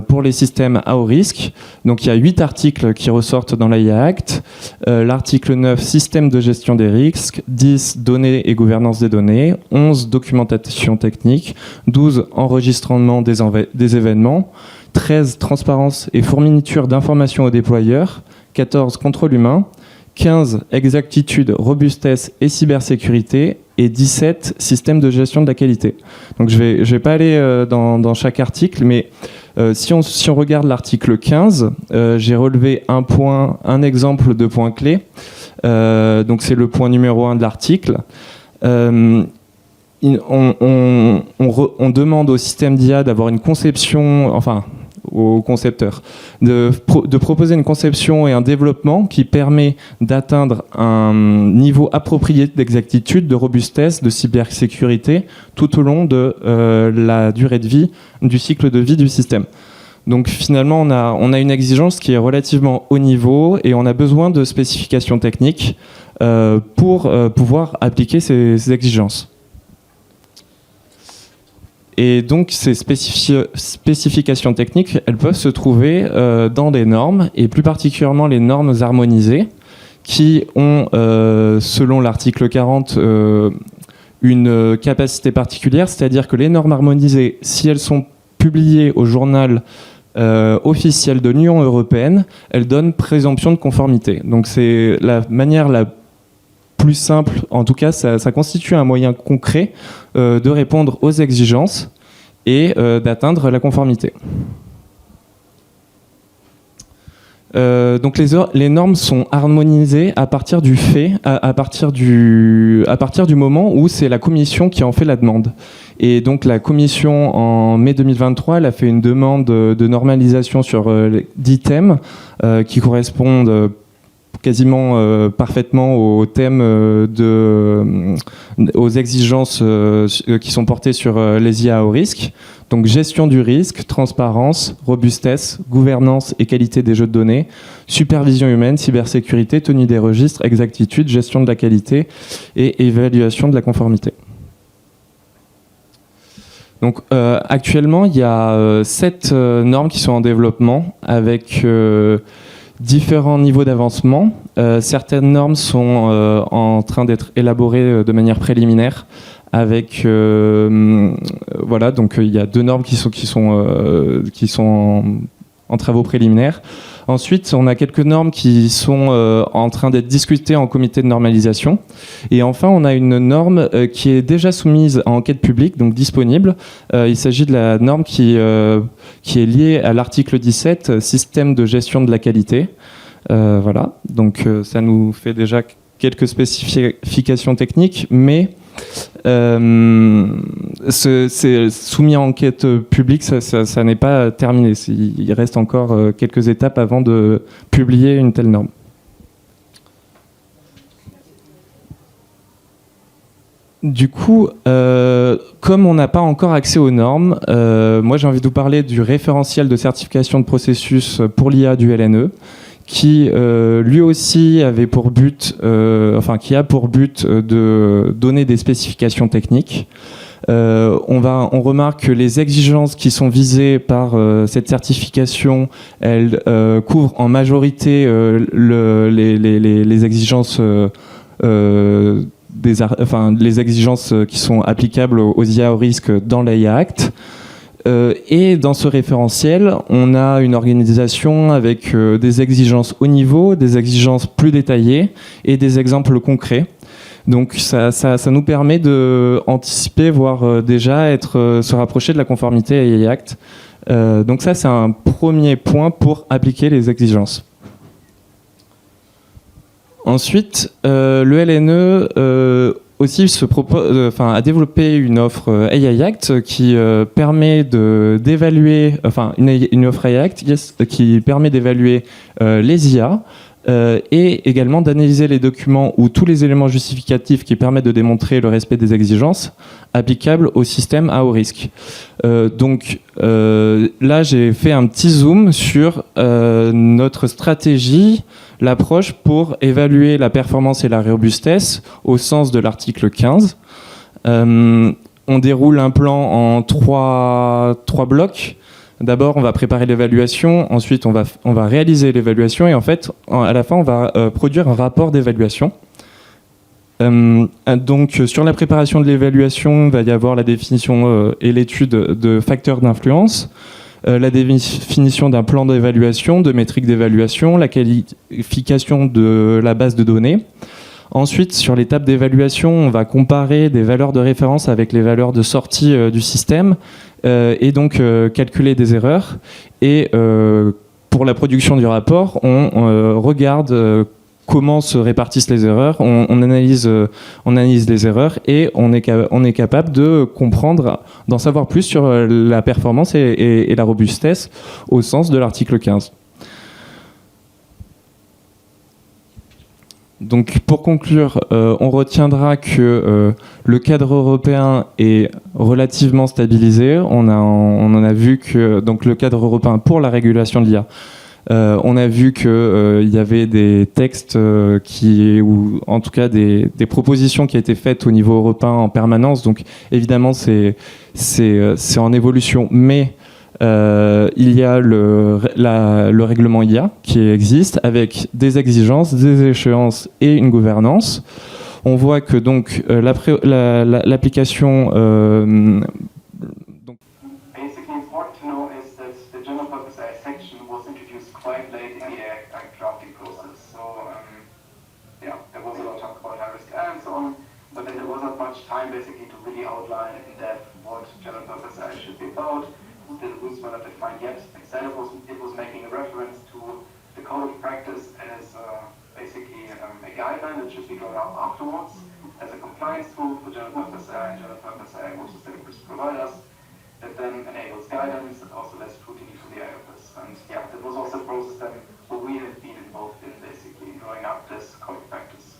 pour les systèmes à haut risque. Donc, il y a 8 articles qui ressortent dans l'AI Act. L'article 9, système de gestion des risques. 10, données et gouvernance des données. 11, documentation technique. 12, enregistrement des événements. 13, transparence et fourniture d'informations aux déployeurs. 14 contrôle humain, 15 exactitude, robustesse et cybersécurité, et 17 système de gestion de la qualité. Donc je vais pas aller dans chaque article, mais si on regarde l'article 15, j'ai relevé un exemple de point clé. Donc c'est le point numéro 1 de l'article. On demande au système d'IA d'avoir une conception, enfin au concepteur, de proposer une conception et un développement qui permet d'atteindre un niveau approprié d'exactitude, de robustesse, de cybersécurité tout au long de la durée de vie, du cycle de vie du système. Donc finalement, on a une exigence qui est relativement haut niveau et on a besoin de spécifications techniques pour pouvoir appliquer ces exigences. Et donc ces spécifications techniques, elles peuvent se trouver dans des normes, et plus particulièrement les normes harmonisées, qui ont, selon l'article 40, une capacité particulière, c'est-à-dire que les normes harmonisées, si elles sont publiées au journal officiel de l'Union européenne, elles donnent présomption de conformité. Donc c'est la manière la plus simple, en tout cas ça constitue un moyen concret de répondre aux exigences et d'atteindre la conformité. Donc les normes sont harmonisées à partir du fait, à partir du moment où c'est la commission qui en fait la demande. Et donc la commission en mai 2023, elle a fait une demande de normalisation sur 10 thèmes qui correspondent quasiment parfaitement aux thèmes aux exigences qui sont portées sur les IA au risque. Donc gestion du risque, transparence, robustesse, gouvernance et qualité des jeux de données, supervision humaine, cybersécurité, tenue des registres, exactitude, gestion de la qualité et évaluation de la conformité. Donc actuellement, il y a 7 normes qui sont en développement avec différents niveaux d'avancement. Certaines normes sont en train d'être élaborées de manière préliminaire avec voilà, donc il y a 2 normes qui sont en travaux préliminaires. Ensuite, on a quelques normes qui sont en train d'être discutées en comité de normalisation. Et enfin, on a une norme qui est déjà soumise à enquête publique, donc disponible. Il s'agit de la norme qui est liée à l'article 17, système de gestion de la qualité. Voilà, donc ça nous fait déjà quelques spécifications techniques, mais c'est soumis à enquête publique, ça n'est pas terminé. Il reste encore quelques étapes avant de publier une telle norme. Du coup, comme on n'a pas encore accès aux normes, moi j'ai envie de vous parler du référentiel de certification de processus pour l'IA du LNE, qui lui aussi avait pour but, qui a pour but de donner des spécifications techniques. On remarque que les exigences qui sont visées par cette certification, elles couvrent en majorité les exigences les exigences qui sont applicables aux IA au risque dans l'AIA Act. Et dans ce référentiel, on a une organisation avec des exigences haut niveau, des exigences plus détaillées et des exemples concrets. Donc ça nous permet d'anticiper, voire déjà se rapprocher de la conformité à l'AIA Act. Donc ça, c'est un premier point pour appliquer les exigences. Ensuite, le LNE aussi a développé une offre AI Act qui permet d'évaluer, une offre AI Act qui permet d'évaluer les IA et également d'analyser les documents ou tous les éléments justificatifs qui permettent de démontrer le respect des exigences applicables au système à haut risque. Donc là, j'ai fait un petit zoom sur notre stratégie, l'approche pour évaluer la performance et la robustesse au sens de l'article 15. On déroule un plan en trois blocs. D'abord, on va préparer l'évaluation, ensuite on va réaliser l'évaluation et en fait, à la fin, on va produire un rapport d'évaluation. Donc, sur la préparation de l'évaluation, il va y avoir la définition et l'étude de facteurs d'influence. la définition d'un plan d'évaluation, de métriques d'évaluation, la qualification de la base de données. Ensuite, sur l'étape d'évaluation, on va comparer des valeurs de référence avec les valeurs de sortie du système et donc calculer des erreurs. Et pour la production du rapport, on regarde comment se répartissent les erreurs, on analyse les erreurs et on est capable de comprendre, d'en savoir plus sur la performance et la robustesse au sens de l'article 15. Donc pour conclure, on retiendra que le cadre européen est relativement stabilisé. On en a vu que donc le cadre européen pour la régulation de l'IA, on a vu qu'il y avait des textes ou en tout cas des propositions qui étaient faites au niveau européen en permanence. Donc évidemment c'est en évolution, mais il y a le règlement IA qui existe avec des exigences, des échéances et une gouvernance. On voit que donc l'application Basically, important to know is that the general purpose AI section was introduced quite late in the AI drafting process. So, yeah, there was a lot of talk about high risk AI and so on, but then there wasn't much time basically to really outline in depth what general purpose AI should be about. The rules were not defined yet. Instead, it was making a reference to the code of practice as basically a guideline that should be drawn up afterwards as a compliance tool for general purpose AI and general purpose AI for systemic risk providers. That then enables guidance and also less scrutiny for the IOPS. And yeah, that was also a process then where we have been involved in basically drawing up this code of practice.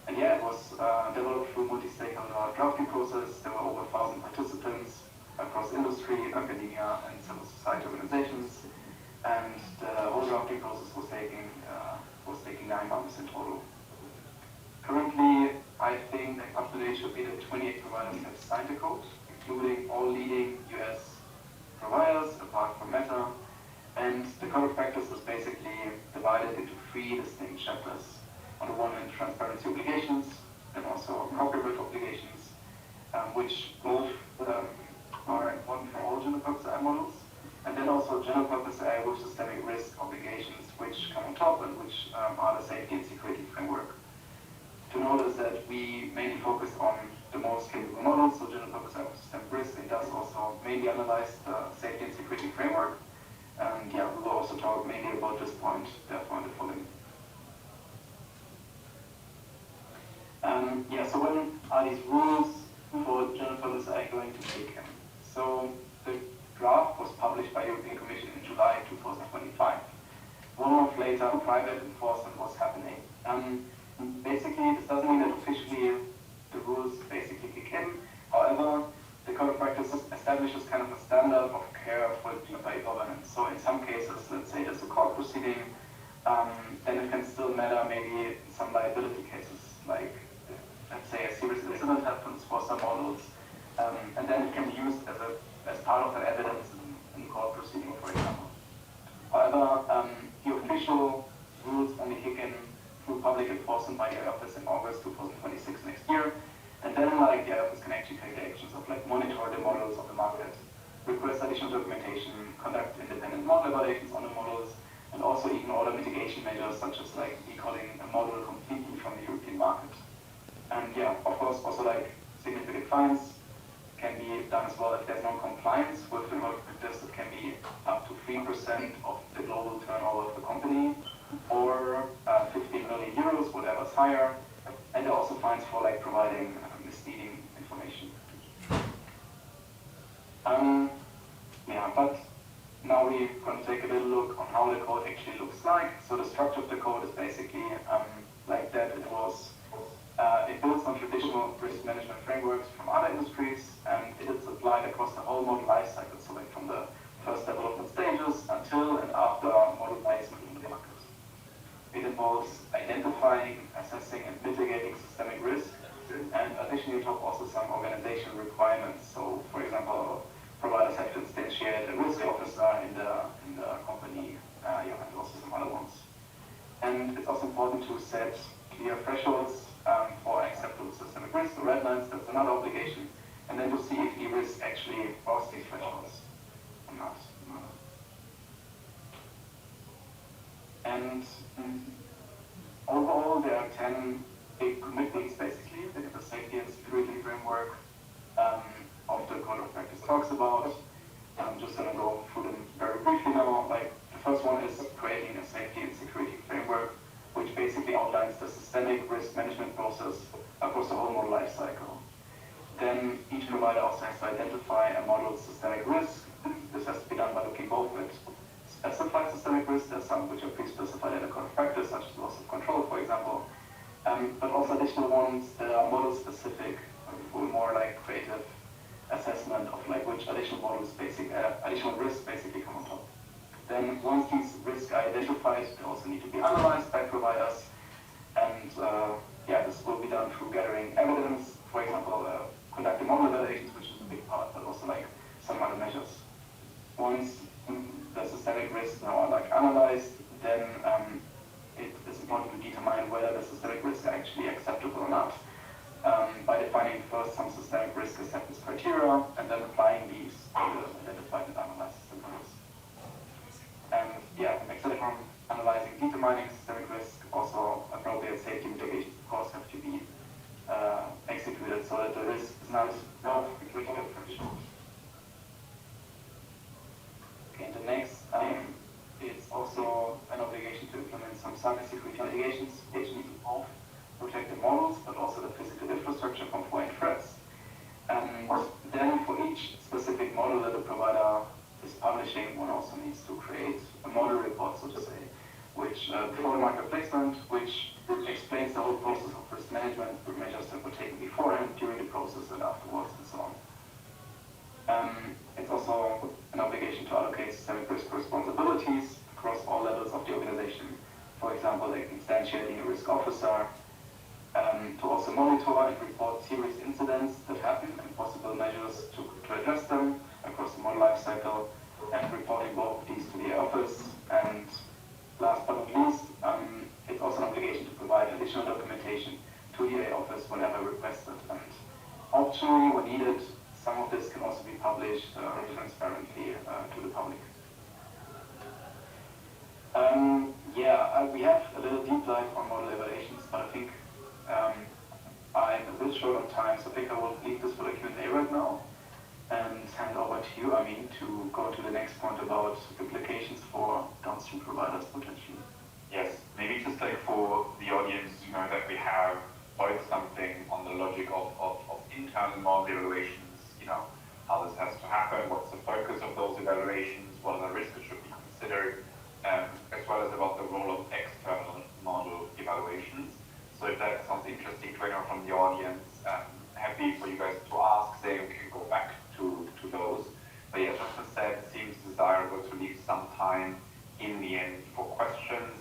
And yeah, it was developed through multi-stakeholder drafting process. There were over 1,000 participants across industry, academia, and civil society organizations. And the whole drafting process was taking 9 months in total. Currently, I think up to date should be that 28 providers have signed the code, including all leading US providers, apart from Meta. And the code of practice was basically divided into 3 distinct chapters. On the one hand, transparency obligations, and also copyright obligations, which both are important for all general purpose AI models. And then also general purpose AI with systemic risk obligations, which come on top and which are the safety and security framework. To notice that we mainly focus on the most capable models, so general purpose AI with systemic risk. It does also mainly analyze the safety and security framework. And yeah, we will also talk mainly about this point, therefore, in the following. Yeah, so when are these rules for general purpose AI going to kick in? So the draft was published by the European Commission in July 2025. 1 month later, private enforcement was happening. Basically, this doesn't mean that officially the rules basically kick in. However, the code of practice establishes kind of a standard of care for DeFi governance. So in some cases, let's say there's a court proceeding, then it can still matter maybe in some liability cases, like let's say a serious incident happens for some models, and then it can be used as part of the evidence in court proceeding, for example. However, the official rules only kick in through public enforcement by the IOPS in August 2026 next year, and then like the IOPS can actually take the actions of like monitor the models of the market, request additional documentation, conduct independent model evaluations on the models, and also even order mitigation measures such as like recalling a model completely from the European market. And yeah, of course, also like significant fines can be done as well if there's no compliance with the code of practice. It can be up to 3% of the global turnover of the company, or 15 million euros, whatever's higher. And there are also fines for like providing misleading information. Yeah, but now we're going to take a little look on how the code actually looks like. So the structure of the code is basically like that. It builds on traditional risk management frameworks from other industries, and it is applied across the whole model lifecycle, so like from the first development stages until and after model placement in the market. It involves identifying, assessing, and mitigating systemic risk, and additionally on top also some organizational requirements. So, for example, providers have to instantiate a risk officer in the company, and also some other ones. And it's also important to set clear thresholds for acceptable systemic risk, the red lines, that's another obligation, and then to see if the risk actually cross these thresholds or not. And overall, there are 10 big commitments, basically, that the safety and security framework of the Code of Practice talks about. I'm just going to go through them very briefly now. Like, the first one is creating a safety and security framework, which basically outlines the systemic risk management process across the whole model lifecycle. Then each provider also has to identify a model's systemic risk. This has to be done by looking both at specified systemic risks, there's some which are pre-specified in the Code of Practice, such as loss of control, for example, but also additional ones that are model-specific, more like creative assessment of like which additional risks basically come on top. Then once these risks are identified, they also need to be analyzed by providers, and this will be done through gathering evidence, for example, conducting model validations, which is a big part, but also like some other measures. Once the systemic risks now are like analyzed, then it is important to determine whether the systemic risks are actually acceptable or not, by defining first some systemic risk acceptance criteria and then applying these to the identified and analyzed systemic risks. And except from analyzing, determining systemic risk, also appropriate safety mitigation course have to be executed so that the risk is not critical threshold. Okay, the next, it's also an obligation to implement some cybersecurity mitigations, which need to both protect the models, but also the physical infrastructure from foreign threats. And then for each specific model that the provider is publishing, one also needs to create a model report, so to say, which before the market placement, which explains the whole process of risk management, the measures that were taken beforehand, during the process, and afterwards, and so on. It's also an obligation to allocate systemic risk responsibilities across all levels of the organization. For example, like instantiating a risk officer, to also monitor and report serious incidents that happen and possible measures to address them across the model lifecycle, and reporting both of these to the office. And last but not least, it's also an obligation to provide additional documentation to the office whenever requested. And optionally, when needed, some of this can also be published transparently to the public. We have a little deep dive on model evaluations, but I think I'm a bit short on time, so I think I will leave this for the Q&A right now and hand over to you, Amin, to go to the next point about implications for downstream providers potentially. Yes, maybe just like for the audience, that we have both something on the logic of internal model evaluations, how this has to happen, what's the focus of those evaluations, what are the risks that should be considered, as well as about the role of external model evaluations. So if that sounds interesting to anyone from the audience, happy for you guys to ask, say we can go back to those. But yeah, Jonathan said, it seems desirable to leave some time in the end for questions.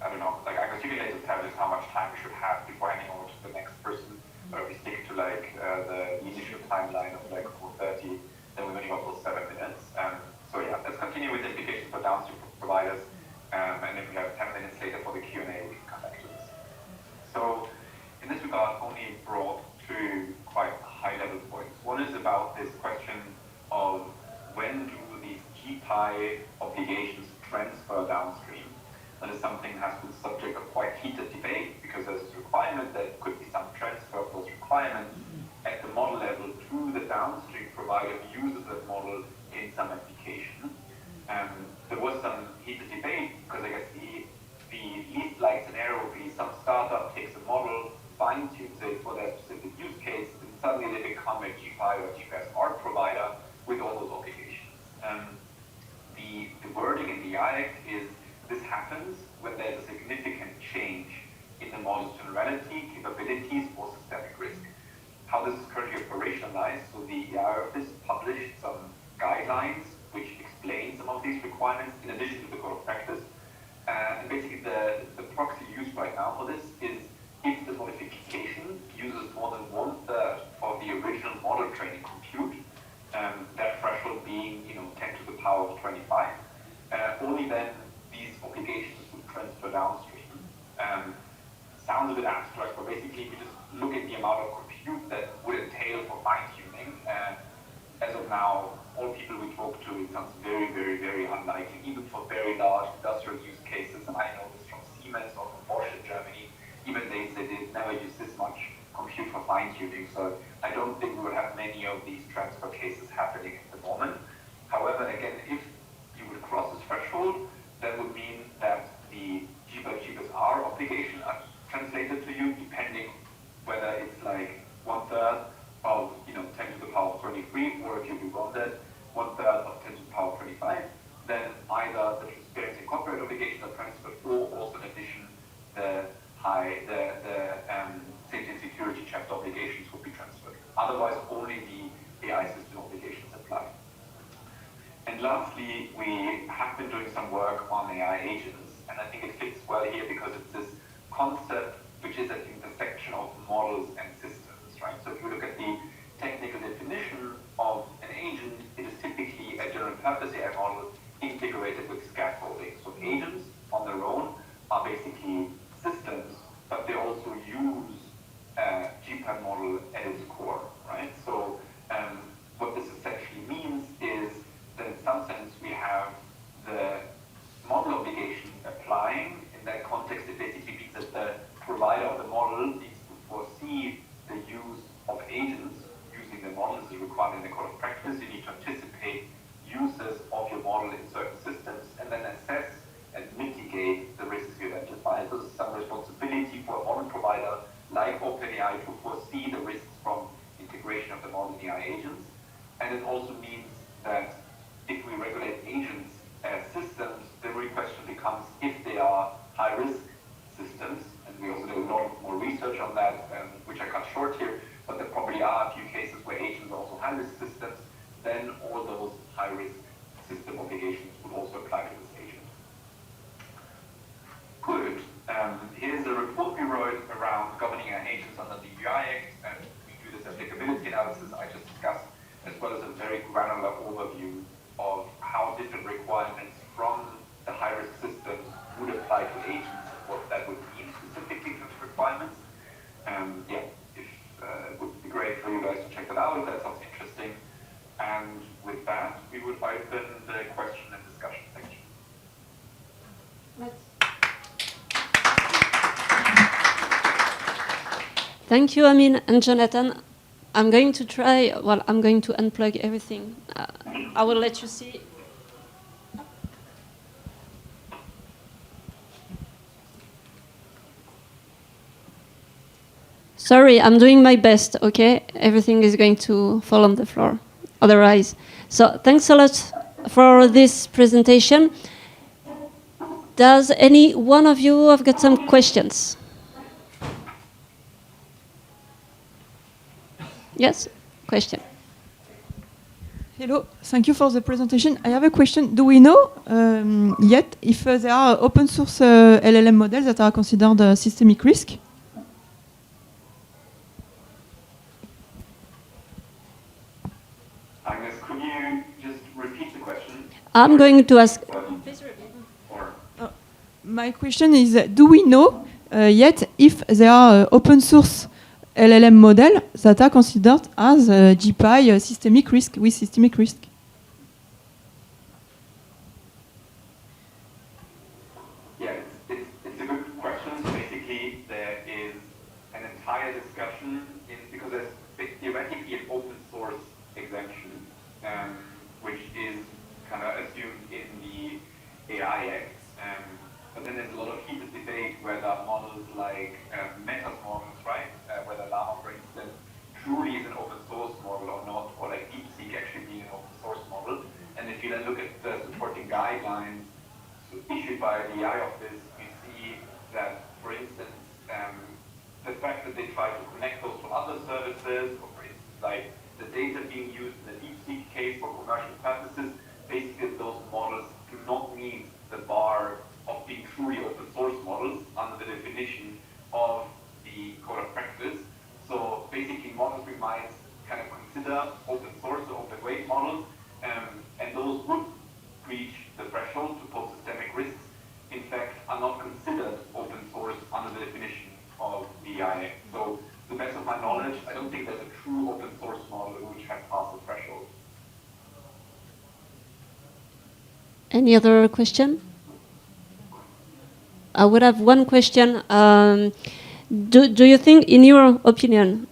I don't know, like I guess you can later tell us how much time we should have before handing over to the next person. But if we stick to like the initial timeline of like 4:30, then we've only got those 7 minutes. Let's continue with implications for downstream providers. And if we have 10 minutes later for the Q&A, we can come back to this. So in this regard, only brought two quite high-level points. One is about this question of when do these GPI obligations transfer downstream. That is something that has been subject of quite heated debate, because there's a requirement that could be some transfer of those requirements at the model level to the downstream provider who uses that model in some application. There was some heated debate, because I guess the least liked scenario would be some startup takes a model, fine-tunes it for their specific use case, and suddenly they become a GPI or GPSR provider with all those obligations. The wording in the IAC is this happens when there's a significant change in the model's generality, capabilities, or systemic risk. How this is currently operationalized, so the IRFIS published some guidelines which explain some of these requirements in addition to the Code of Practice. And basically the proxy used right now for this is if the modification uses more than 1/3 of the original model training compute, that threshold being 10 to the power of 25, only then these obligations would transfer downstream. Sounds a bit abstract, but basically if you just look at the amount of compute that would entail for fine-tuning, as of now, all people we talk to, it sounds very, very, very unlikely, even for very large industrial use cases, and I know this from Siemens or from Bosch in Germany. Even they said they never use this much compute for fine-tuning, so I don't think we will have many of these transfer cases happening at the moment. However, again, if you would cross this threshold, that would mean that the G by G plus R obligation are translated to you, depending whether it's like 1/3 of 10 to the power of 23, or if you do rounded 1/3 of 10 to the power of 25, then either the transparency and copyright obligation are transferred, or also in addition the safety and security chapter obligations would be transferred. Otherwise, only the AI system obligations apply. And lastly, we have been doing some work on AI agents, and I think it fits well here because it's this concept which is at the intersection of models and systems, right? So if you look at the technical definition of an agent, it is typically a general purpose AI model integrated with scaffolding. So agents on their own are basically systems, but they also use a GPAD model at its core, right? So what this essentially means is that in some sense we have the model obligation applying. In that context, it basically means that the provider of the model needs to foresee the use of agents using the model. This is required in the code of practice. You need to anticipate uses of your model in certain systems and then assess and mitigate the risks you identify. So this is some responsibility for a model provider like OpenAI to foresee the risks from integration of the model in AI agents. And it also means that if we regulate agents as systems, the real question becomes if they are high-risk systems, and we also do a lot more research on that, which I cut short here, but there probably are a few cases where agents are also high-risk systems, then all those high-risk system obligations would also apply to this agent. Good. Here's a report we wrote around governing our agents under the UI Act, and we do this applicability analysis I just discussed, as well as a very granular overview of how different requirements from the high-risk systems would apply to agents, what that would mean specifically to the requirements. It would be great for you guys to check that out if that sounds interesting. And with that, we would open the question and discussion section. Thank you, Amin and Jonathan. I'm going to unplug everything. I will let you see. Sorry, I'm doing my best, okay? Everything is going to fall on the floor, otherwise. So thanks a lot for this presentation. Does any one of you have got some questions? Yes, question. Hello, thank you for the presentation. I have a question. Do we know yet if there are open source LLM models that are considered a systemic risk? Agnes, could you just repeat the question? I'm going to ask. My question is, do we know yet if there are open source LLM models that are considered as GPI systemic risk with systemic risk? Yeah, it's a good question. So basically, there is an entire discussion because there's theoretically an open source exemption, which is kind of assumed in the AI Act. But then there's a lot of heated debate whether models like Meta's models, right, whether Llama, for instance, truly is an open source model or not, or like DeepSeek actually being an open source model. And if you then look at the supporting guidelines issued by the AI office, you see that, for instance, the fact that they try to connect those to other services, or for instance, like the data being used in the DeepSeek case for commercial purposes, basically those models do not meet the bar of being truly open source models under the definition of the code of practice. So basically models we might kind of consider open source or open weight models, and those would reach the threshold to pose systemic risks, in fact, are not considered open source under the definition of the IA. So to the best of my knowledge, I don't think there's a true open source model which has passed the threshold. Any other question? I would have one question. Do you think, in your opinion,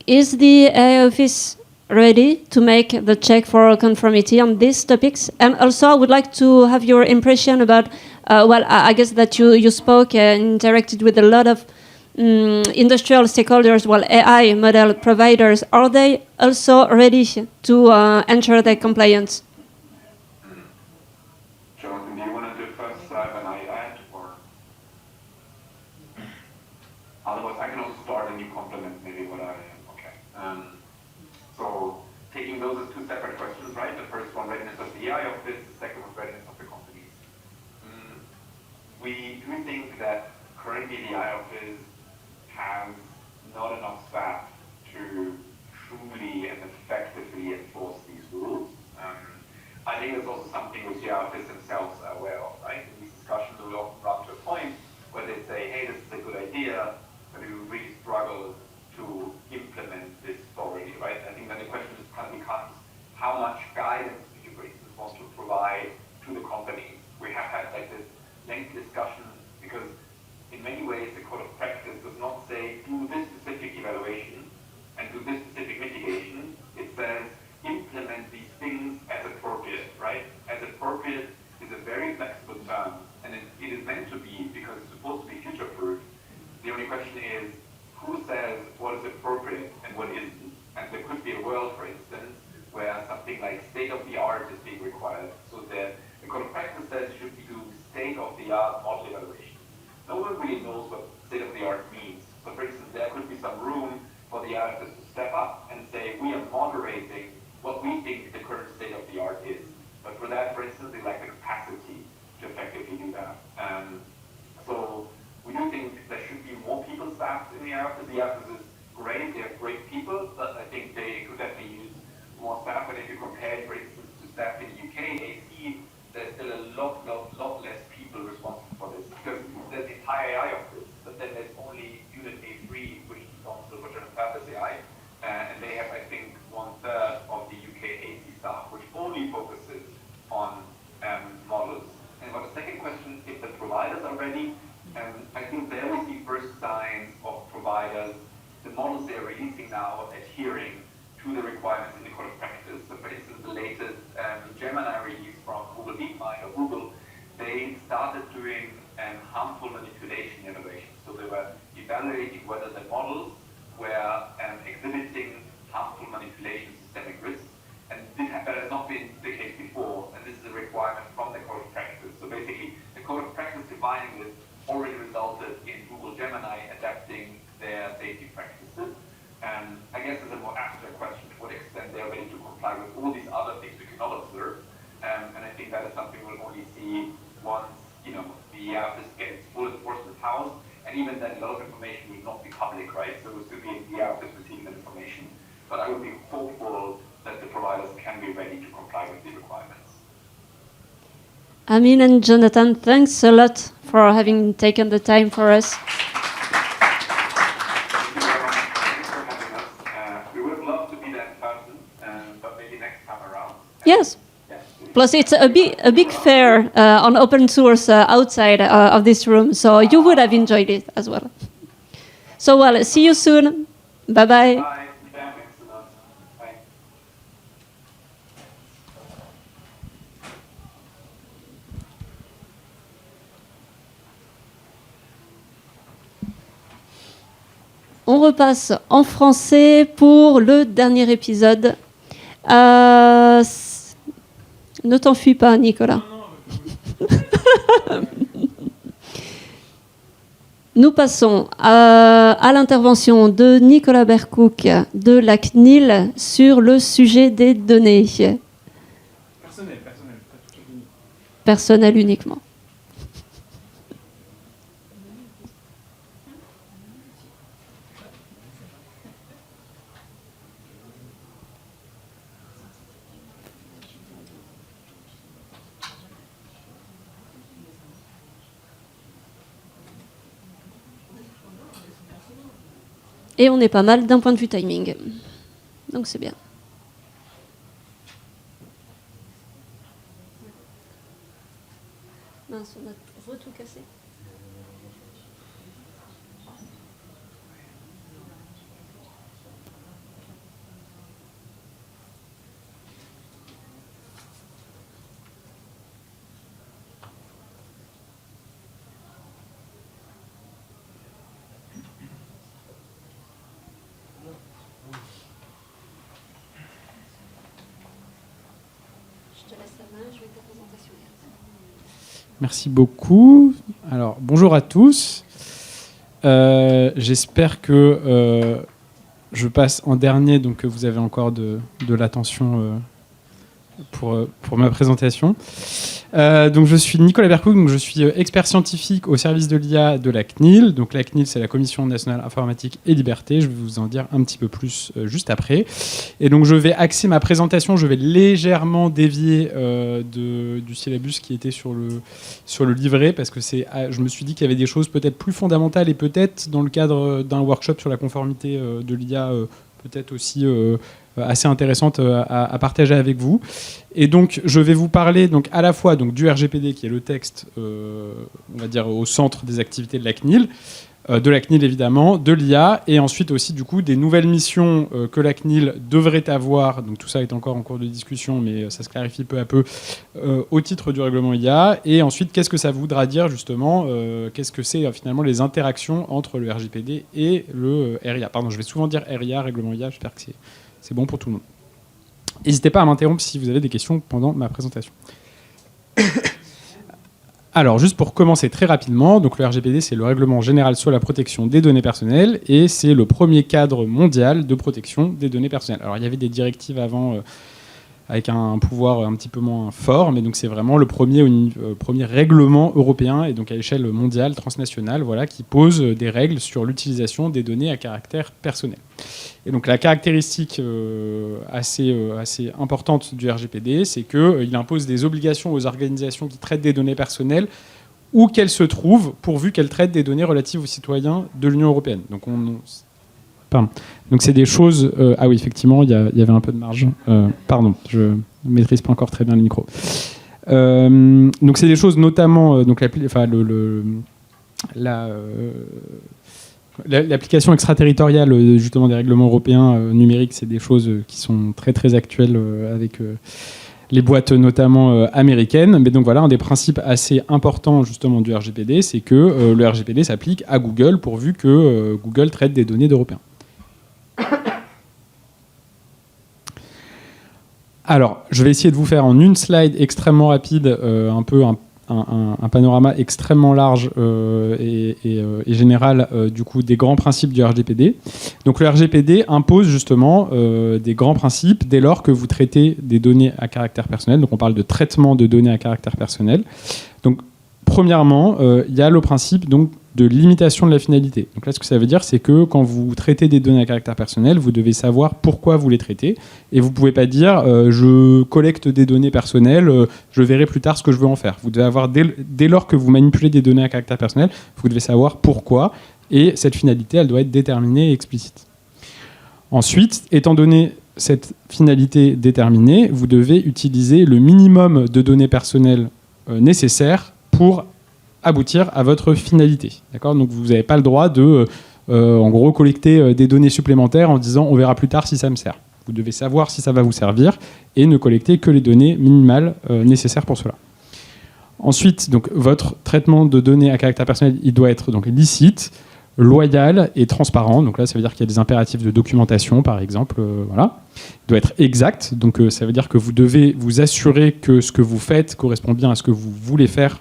is the AI office ready to make the check for conformity on these topics? And also, I would like to have your impression about, I guess that you spoke and interacted with a lot of industrial stakeholders, AI model providers. Are they also ready to ensure their compliance? Jonathan, do you want to do first and I add, or otherwise I can also start and you complement maybe what I okay. So taking those as two separate questions, right? The first one, readiness of the AI office. The second one, readiness of the companies. We do think that currently the AI office has not enough staff to truly and effectively enforce these rules. I think it's also something which the AI office themselves are aware of, right? In these discussions, we often run to a point where they say, hey, this is a good idea, but we really struggle to implement this thoroughly, right? I think then the question just kind of becomes, how much guidance do you, for instance, want to provide to the companies? We have had like this lengthy discussion because in many ways the code of practice does not say do this specific evaluation and do this specific mitigation. It says implement these things as appropriate, right? As appropriate is a very flexible term, and it is meant to be because it's supposed to be future-proof. The only question is, who says what is appropriate and what isn't? And there could be a world, for instance, where something like state-of-the-art is being required. So the code of practice says should we do state-of-the-art model evaluation. No one really knows what state-of-the-art means. So for instance, there could be some room for the artists to step up and say, we are moderating what we think the current state-of-the-art is. But for that, for instance, they lack the capacity to effectively do that. So we do think there should be more people staffed in the office. The office is great, they have great people, but I think they could definitely use more staff. And if you compare, for instance, to staff in the UK, AC, there's still a lot less people responsible for this. Because there's the entire AI office, but then there's only unit A3, which is responsible for general purpose AI. And they have, I think, 1/3 of the UK AC staff, which only focuses on models. And about the second question, if the providers are ready, I think there we see first signs of providers, the models they're releasing now adhering to the requirements in the code of practice. So for instance, the latest Gemini release from Google DeepMind or Google, they started doing harmful manipulation evaluations. So they were evaluating whether the models were exhibiting harmful manipulation systemic risks. And that has not been the case before, and this is a requirement from the code of practice. So basically, the code of practice defining this already resulted in Google Gemini adapting their safety practices. And I guess it's a more abstract question to what extent they're ready to comply with all these other things we cannot observe. And I think that is something we'll only see once, the office gets full enforcement powers. And even then, a lot of information will not be public, right? So we'll still be in the office receiving that information. But I would be hopeful that the providers can be ready to comply with the requirements. Amin and Jonathan, thanks a lot for having taken the time for us. Thank you very much. Thanks for having us. We would have loved to be there in person, but maybe next time around. Yes. Plus, it's a big fair on open source outside of this room, so you would have enjoyed it as well. So, see you soon. Bye-bye. Bye. Yeah, thanks a lot. Bye. On repasse en français pour le dernier épisode. Ne t'enfuis pas, Nicolas. Nous passons à l'intervention de Nicolas Bercouk de la CNIL sur le sujet des données. Personnel uniquement. Et on est pas mal d'un point de vue timing. Donc c'est bien. Mince. tout casser. Merci beaucoup. Alors, bonjour à tous. J'espère que je passe en dernier, donc que vous avez encore de l'attention pour ma présentation. Donc, je suis Nicolas Bercoux, donc je suis expert scientifique au service de l'IA de la CNIL. Donc, la CNIL, c'est la Commission nationale informatique et liberté. Je vais vous en dire un petit peu plus juste après. Et donc, je vais axer ma présentation, je vais légèrement dévier du syllabus qui était sur le livret, parce que je me suis dit qu'il y avait des choses peut-être plus fondamentales et peut-être dans le cadre d'un workshop sur la conformité de l'IA, peut-être aussi assez intéressante à partager avec vous. Et donc, je vais vous parler donc, à la fois donc, du RGPD, qui est le texte, on va dire, au centre des activités de la CNIL, évidemment, de l'IA, et ensuite aussi du coup des nouvelles missions que la CNIL devrait avoir. Donc tout ça est encore en cours de discussion, mais ça se clarifie peu à peu au titre du règlement IA. Et ensuite, qu'est-ce que ça voudra dire justement qu'est-ce que c'est finalement les interactions entre le RGPD et le RIA. Pardon, je vais souvent dire RIA, règlement IA, j'espère que c'est bon pour tout le monde. N'hésitez pas à m'interrompre si vous avez des questions pendant ma présentation. Alors, juste pour commencer très rapidement, donc le RGPD, c'est le Règlement général sur la protection des données personnelles, et c'est le premier cadre mondial de protection des données personnelles. Alors, il y avait des directives avant avec un pouvoir un petit peu moins fort, mais donc c'est vraiment le premier règlement européen, et donc à l'échelle mondiale, transnationale, voilà, qui pose des règles sur l'utilisation des données à caractère personnel. Et donc la caractéristique assez importante du RGPD, c'est qu'il impose des obligations aux organisations qui traitent des données personnelles où qu'elles se trouvent, pourvu qu'elles traitent des données relatives aux citoyens de l'Union européenne. Donc c'est des choses... ah oui, effectivement, il y avait un peu de marge. Pardon, je ne maîtrise pas encore très bien le micro. Donc c'est des choses notamment... L'application extraterritoriale justement des règlements européens numériques, c'est des choses qui sont très très actuelles avec les boîtes notamment américaines. Mais donc voilà, un des principes assez importants justement du RGPD, c'est que le RGPD s'applique à Google pourvu que Google traite des données d'Européens. Alors, je vais essayer de vous faire en une slide extrêmement rapide un panorama extrêmement large et général du coup des grands principes du RGPD. Donc le RGPD impose justement des grands principes dès lors que vous traitez des données à caractère personnel. Donc on parle de traitement de données à caractère personnel. Donc premièrement, il y a le principe donc de limitation de la finalité. Donc là, ce que ça veut dire, c'est que quand vous traitez des données à caractère personnel, vous devez savoir pourquoi vous les traitez. Et vous ne pouvez pas dire je collecte des données personnelles, je verrai plus tard ce que je veux en faire. Vous devez avoir, dès lors que vous manipulez des données à caractère personnel, vous devez savoir pourquoi. Et cette finalité, elle doit être déterminée et explicite. Ensuite, étant donné cette finalité déterminée, vous devez utiliser le minimum de données personnelles nécessaires pour aboutir à votre finalité. D'accord ? Donc vous n'avez pas le droit de, en gros, collecter des données supplémentaires en disant on verra plus tard si ça me sert. Vous devez savoir si ça va vous servir et ne collecter que les données minimales nécessaires pour cela. Ensuite, donc, votre traitement de données à caractère personnel, il doit être donc licite, loyal et transparent. Donc là, ça veut dire qu'il y a des impératifs de documentation, par exemple. Voilà. Il doit être exact. Donc ça veut dire que vous devez vous assurer que ce que vous faites correspond bien à ce que vous voulez faire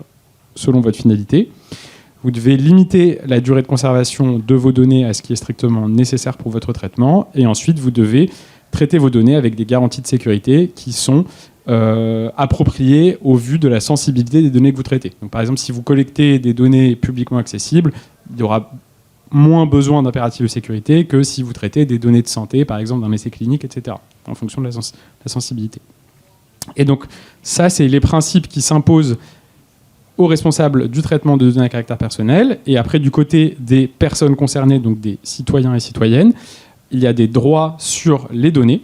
selon votre finalité. Vous devez limiter la durée de conservation de vos données à ce qui est strictement nécessaire pour votre traitement. Et ensuite, vous devez traiter vos données avec des garanties de sécurité qui sont appropriées au vu de la sensibilité des données que vous traitez. Donc, par exemple, si vous collectez des données publiquement accessibles, il y aura moins besoin d'impératifs de sécurité que si vous traitez des données de santé, par exemple d'un essai clinique, etc., en fonction de la sensibilité. Et donc, ça, c'est les principes qui s'imposent aux responsables du traitement de données à caractère personnel. Et après, du côté des personnes concernées, donc des citoyens et citoyennes, il y a des droits sur les données.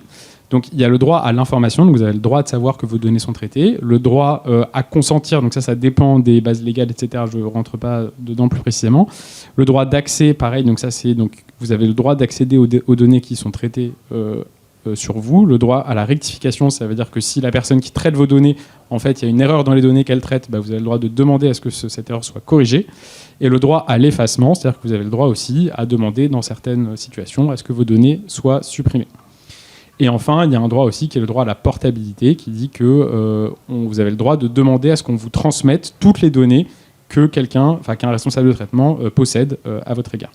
Donc il y a le droit à l'information, donc vous avez le droit de savoir que vos données sont traitées, le droit à consentir, donc ça dépend des bases légales, etc. Je ne rentre pas dedans plus précisément. Le droit d'accès, pareil, donc ça c'est donc vous avez le droit d'accéder aux données qui sont traitées sur vous. Le droit à la rectification, ça veut dire que si la personne qui traite vos données, en fait, il y a une erreur dans les données qu'elle traite, vous avez le droit de demander à ce que cette erreur soit corrigée. Et le droit à l'effacement, c'est-à-dire que vous avez le droit aussi à demander dans certaines situations à ce que vos données soient supprimées. Et enfin, il y a un droit aussi qui est le droit à la portabilité, qui dit que vous avez le droit de demander à ce qu'on vous transmette toutes les données que qu'un responsable de traitement possède à votre égard.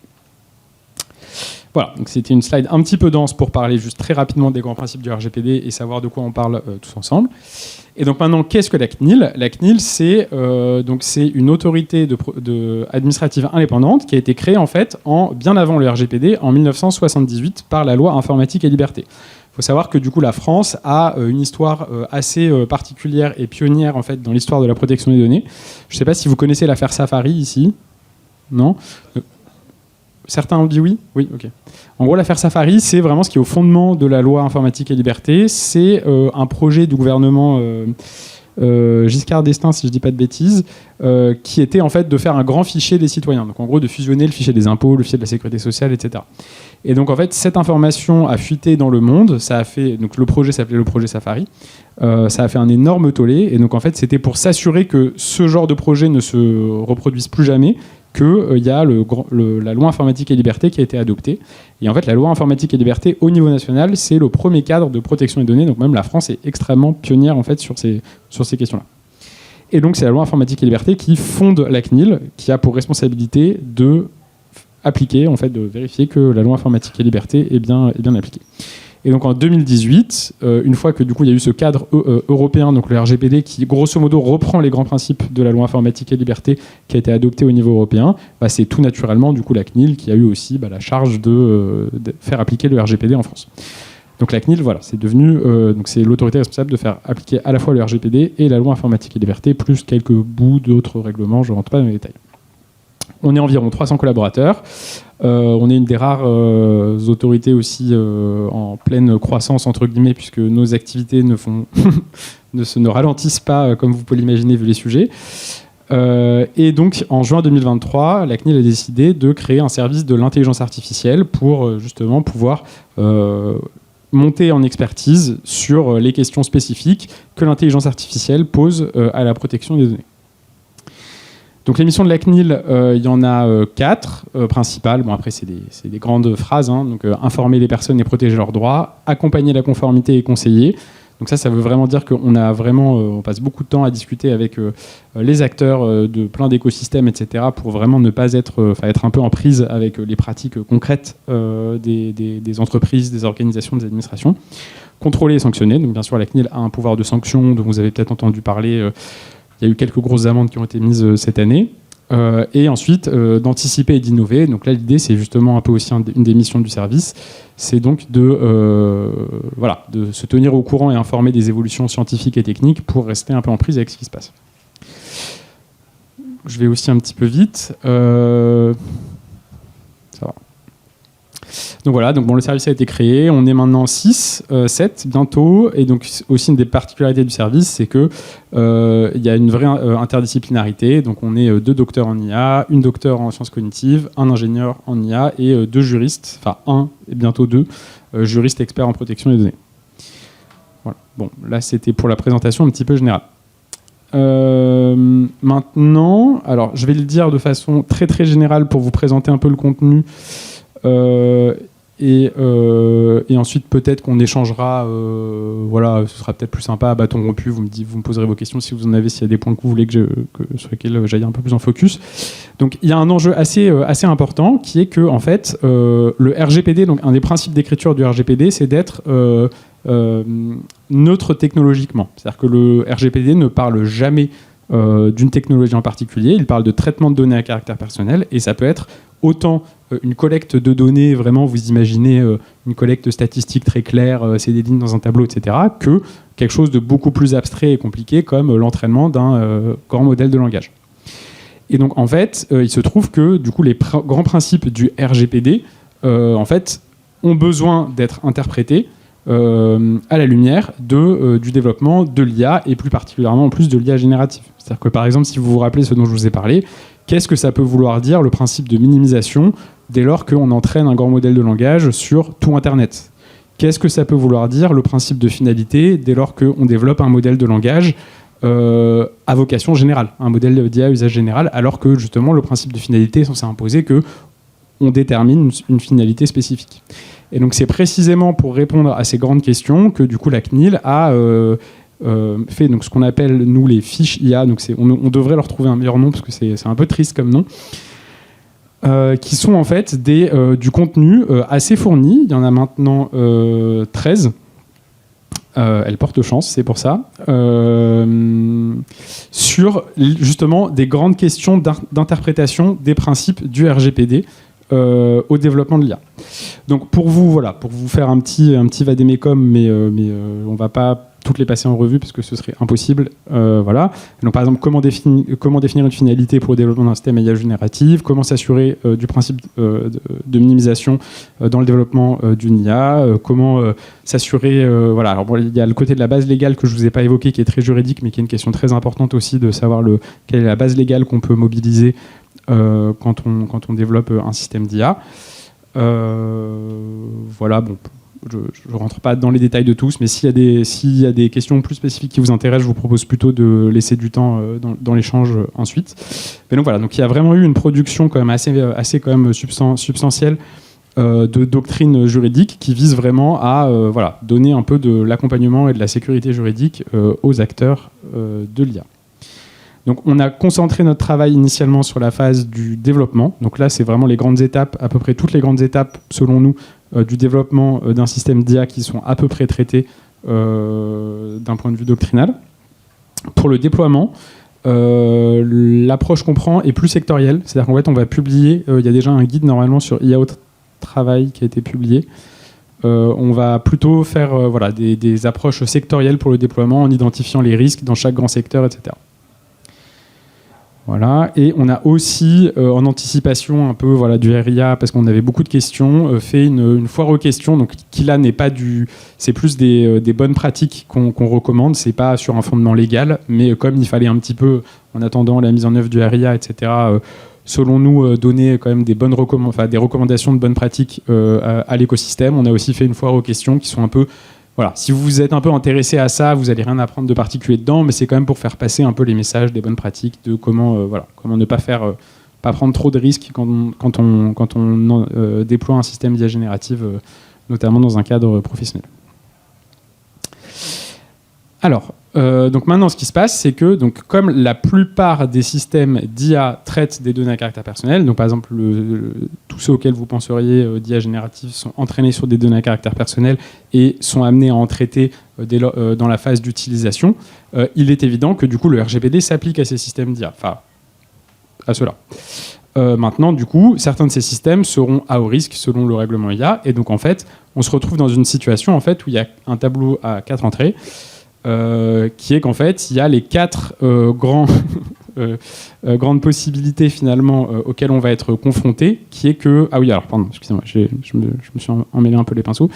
Voilà, donc c'était une slide un petit peu dense pour parler juste très rapidement des grands principes du RGPD et savoir de quoi on parle tous ensemble. Et donc maintenant, qu'est-ce que la CNIL ? La CNIL, c'est une autorité administrative indépendante qui a été créée en fait bien avant le RGPD, en 1978, par la loi Informatique et Liberté. Il faut savoir que du coup la France a une histoire assez particulière et pionnière en fait dans l'histoire de la protection des données. Je ne sais pas si vous connaissez l'affaire Safari ici. Non ? Certains ont dit oui ? Oui, ok. En gros, l'affaire Safari, c'est vraiment ce qui est au fondement de la loi Informatique et Liberté. C'est un projet du gouvernement Giscard d'Estaing, si je ne dis pas de bêtises, qui était en fait de faire un grand fichier des citoyens. Donc en gros, de fusionner le fichier des impôts, le fichier de la sécurité sociale, etc. Et donc en fait, cette information a fuité dans le monde. Donc le projet s'appelait le projet Safari. Ça a fait un énorme tollé. Et donc en fait, c'était pour s'assurer que ce genre de projet ne se reproduise plus jamais qu'il y a la loi Informatique et Liberté qui a été adoptée. Et en fait, la loi Informatique et Liberté, au niveau national, c'est le premier cadre de protection des données. Donc même la France est extrêmement pionnière en fait, sur ces questions-là. Et donc c'est la loi Informatique et Liberté qui fonde la CNIL, qui a pour responsabilité de appliquer, en fait, de vérifier que la loi Informatique et Liberté est bien appliquée. Et donc en 2018, une fois que du coup il y a eu ce cadre européen, donc le RGPD, qui grosso modo reprend les grands principes de la loi Informatique et Liberté qui a été adopté au niveau européen, c'est tout naturellement du coup la CNIL qui a eu aussi la charge de faire appliquer le RGPD en France. Donc la CNIL, voilà, c'est devenu donc c'est l'autorité responsable de faire appliquer à la fois le RGPD et la loi Informatique et Liberté, plus quelques bouts d'autres règlements, je ne rentre pas dans les détails. On est environ 300 collaborateurs. On est une des rares autorités aussi en pleine croissance, entre guillemets, puisque nos activités ne ralentissent pas, comme vous pouvez l'imaginer, vu les sujets. Et donc, en juin 2023, la CNIL a décidé de créer un service de l'intelligence artificielle pour justement pouvoir monter en expertise sur les questions spécifiques que l'intelligence artificielle pose à la protection des données. Donc les missions de la CNIL, il y en a 4 principales. Bon, après, c'est des grandes phrases. Donc informer les personnes et protéger leurs droits, accompagner la conformité et conseiller. Donc ça veut vraiment dire qu'on a vraiment, on passe beaucoup de temps à discuter avec les acteurs de plein d'écosystèmes, etc., pour vraiment ne pas être un peu en prise avec les pratiques concrètes des entreprises, des organisations, des administrations. Contrôler et sanctionner. Donc bien sûr, la CNIL a un pouvoir de sanction dont vous avez peut-être entendu parler. Il y a eu quelques grosses amendes qui ont été mises cette année. Et ensuite, d'anticiper et d'innover. Donc là, l'idée, c'est justement un peu aussi une des missions du service. C'est donc de se tenir au courant et informer des évolutions scientifiques et techniques pour rester un peu en prise avec ce qui se passe. Je vais aussi un petit peu vite. Ça va. Donc voilà, le service a été créé, on est maintenant 6, 7 bientôt, et donc aussi une des particularités du service, c'est que il y a une vraie interdisciplinarité, donc on est 2 docteurs en IA, une docteure en sciences cognitives, un ingénieur en IA et 2 juristes, enfin 1 et bientôt 2 juristes experts en protection des données. Voilà. Bon, là c'était pour la présentation un petit peu générale. Maintenant, alors je vais le dire de façon très très générale pour vous présenter un peu le contenu. Et ensuite peut-être qu'on échangera, ce sera peut-être plus sympa à bâton rompu. Vous me poserez vos questions si vous en avez, s'il y a des points que vous voulez sur lesquels j'aille un peu plus en focus. Donc il y a un enjeu assez important qui est que en fait le RGPD, donc un des principes d'écriture du RGPD, c'est d'être neutre technologiquement. C'est-à-dire que le RGPD ne parle jamais d'une technologie en particulier, il parle de traitement de données à caractère personnel, et ça peut être autant une collecte de données, vraiment vous imaginez une collecte statistique très claire, c'est des lignes dans un tableau, etc., que quelque chose de beaucoup plus abstrait et compliqué comme l'entraînement d'un grand modèle de langage. Et donc en fait, il se trouve que du coup les grands principes du RGPD en fait, ont besoin d'être interprétés à la lumière du développement de l'IA et plus particulièrement en plus de l'IA générative. C'est-à-dire que par exemple, si vous vous rappelez ce dont je vous ai parlé, qu'est-ce que ça peut vouloir dire le principe de minimisation dès lors qu'on entraîne un grand modèle de langage sur tout Internet ? Qu'est-ce que ça peut vouloir dire le principe de finalité dès lors qu'on développe un modèle de langage à vocation générale, un modèle d'IA à usage général, alors que justement le principe de finalité est censé imposer qu'on détermine une finalité spécifique. Et donc c'est précisément pour répondre à ces grandes questions que du coup la CNIL a fait donc, ce qu'on appelle nous les fiches IA, donc on devrait leur trouver un meilleur nom parce que c'est un peu triste comme nom, qui sont en fait du contenu assez fourni. Il y en a maintenant 13. Elle porte chance, c'est pour ça. Sur justement des grandes questions d'interprétation des principes du RGPD au développement de l'IA. Donc pour vous faire un petit vadémécum, mais on va pas toutes les passer en revue parce que ce serait impossible. Voilà. Donc par exemple, comment définir une finalité pour le développement d'un système IA génératif, comment s'assurer du principe de minimisation dans le développement d'une IA, comment s'assurer... voilà. Alors, bon, il y a le côté de la base légale que je ne vous ai pas évoqué, qui est très juridique, mais qui est une question très importante aussi de savoir quelle est la base légale qu'on peut mobiliser quand on développe un système d'IA. Voilà, bon... Je ne rentre pas dans les détails de tous, mais s'il y a des questions plus spécifiques qui vous intéressent, je vous propose plutôt de laisser du temps dans l'échange ensuite. Mais donc voilà, donc il y a vraiment eu une production quand même assez quand même substantielle de doctrine juridique qui vise vraiment à donner un peu de l'accompagnement et de la sécurité juridique aux acteurs de l'IA. Donc on a concentré notre travail initialement sur la phase du développement. Donc là, c'est vraiment les grandes étapes, à peu près toutes les grandes étapes, selon nous, du développement d'un système d'IA qui sont à peu près traitées d'un point de vue doctrinal. Pour le déploiement, l'approche qu'on prend est plus sectorielle. C'est-à-dire qu'en fait, on va publier, il y a déjà un guide normalement sur IA au travail qui a été publié. On va plutôt faire des approches sectorielles pour le déploiement en identifiant les risques dans chaque grand secteur, etc. Voilà. Et on a aussi, en anticipation un peu du RIA, parce qu'on avait beaucoup de questions, fait une foire aux questions, donc qui là n'est pas c'est plus des bonnes pratiques qu'on recommande, c'est pas sur un fondement légal, mais comme il fallait un petit peu, en attendant la mise en œuvre du RIA, etc., selon nous, donner quand même des recommandations de bonnes pratiques à l'écosystème. On a aussi fait une foire aux questions qui sont un peu... Voilà, si vous êtes un peu intéressé à ça, vous n'allez rien apprendre de particulier dedans, mais c'est quand même pour faire passer un peu les messages des bonnes pratiques, de comment ne pas prendre trop de risques quand on déploie un système d'IA générative, notamment dans un cadre professionnel. Alors, donc maintenant, ce qui se passe, c'est que comme la plupart des systèmes d'IA traitent des données à caractère personnel, donc par exemple, tous ceux auxquels vous penseriez d'IA générative sont entraînés sur des données à caractère personnel et sont amenés à en traiter dans la phase d'utilisation, il est évident que du coup, le RGPD s'applique à ces systèmes d'IA, enfin, à ceux-là. Maintenant, du coup, certains de ces systèmes seront à haut risque selon le règlement IA, et donc en fait, on se retrouve dans une situation en fait, où il y a un tableau à 4 entrées, qui est qu'en fait, il y a les 4 grandes possibilités finalement auxquelles on va être confronté, qui est que... Ah oui, alors pardon, excusez-moi, je me suis emmêlé un peu les pinceaux.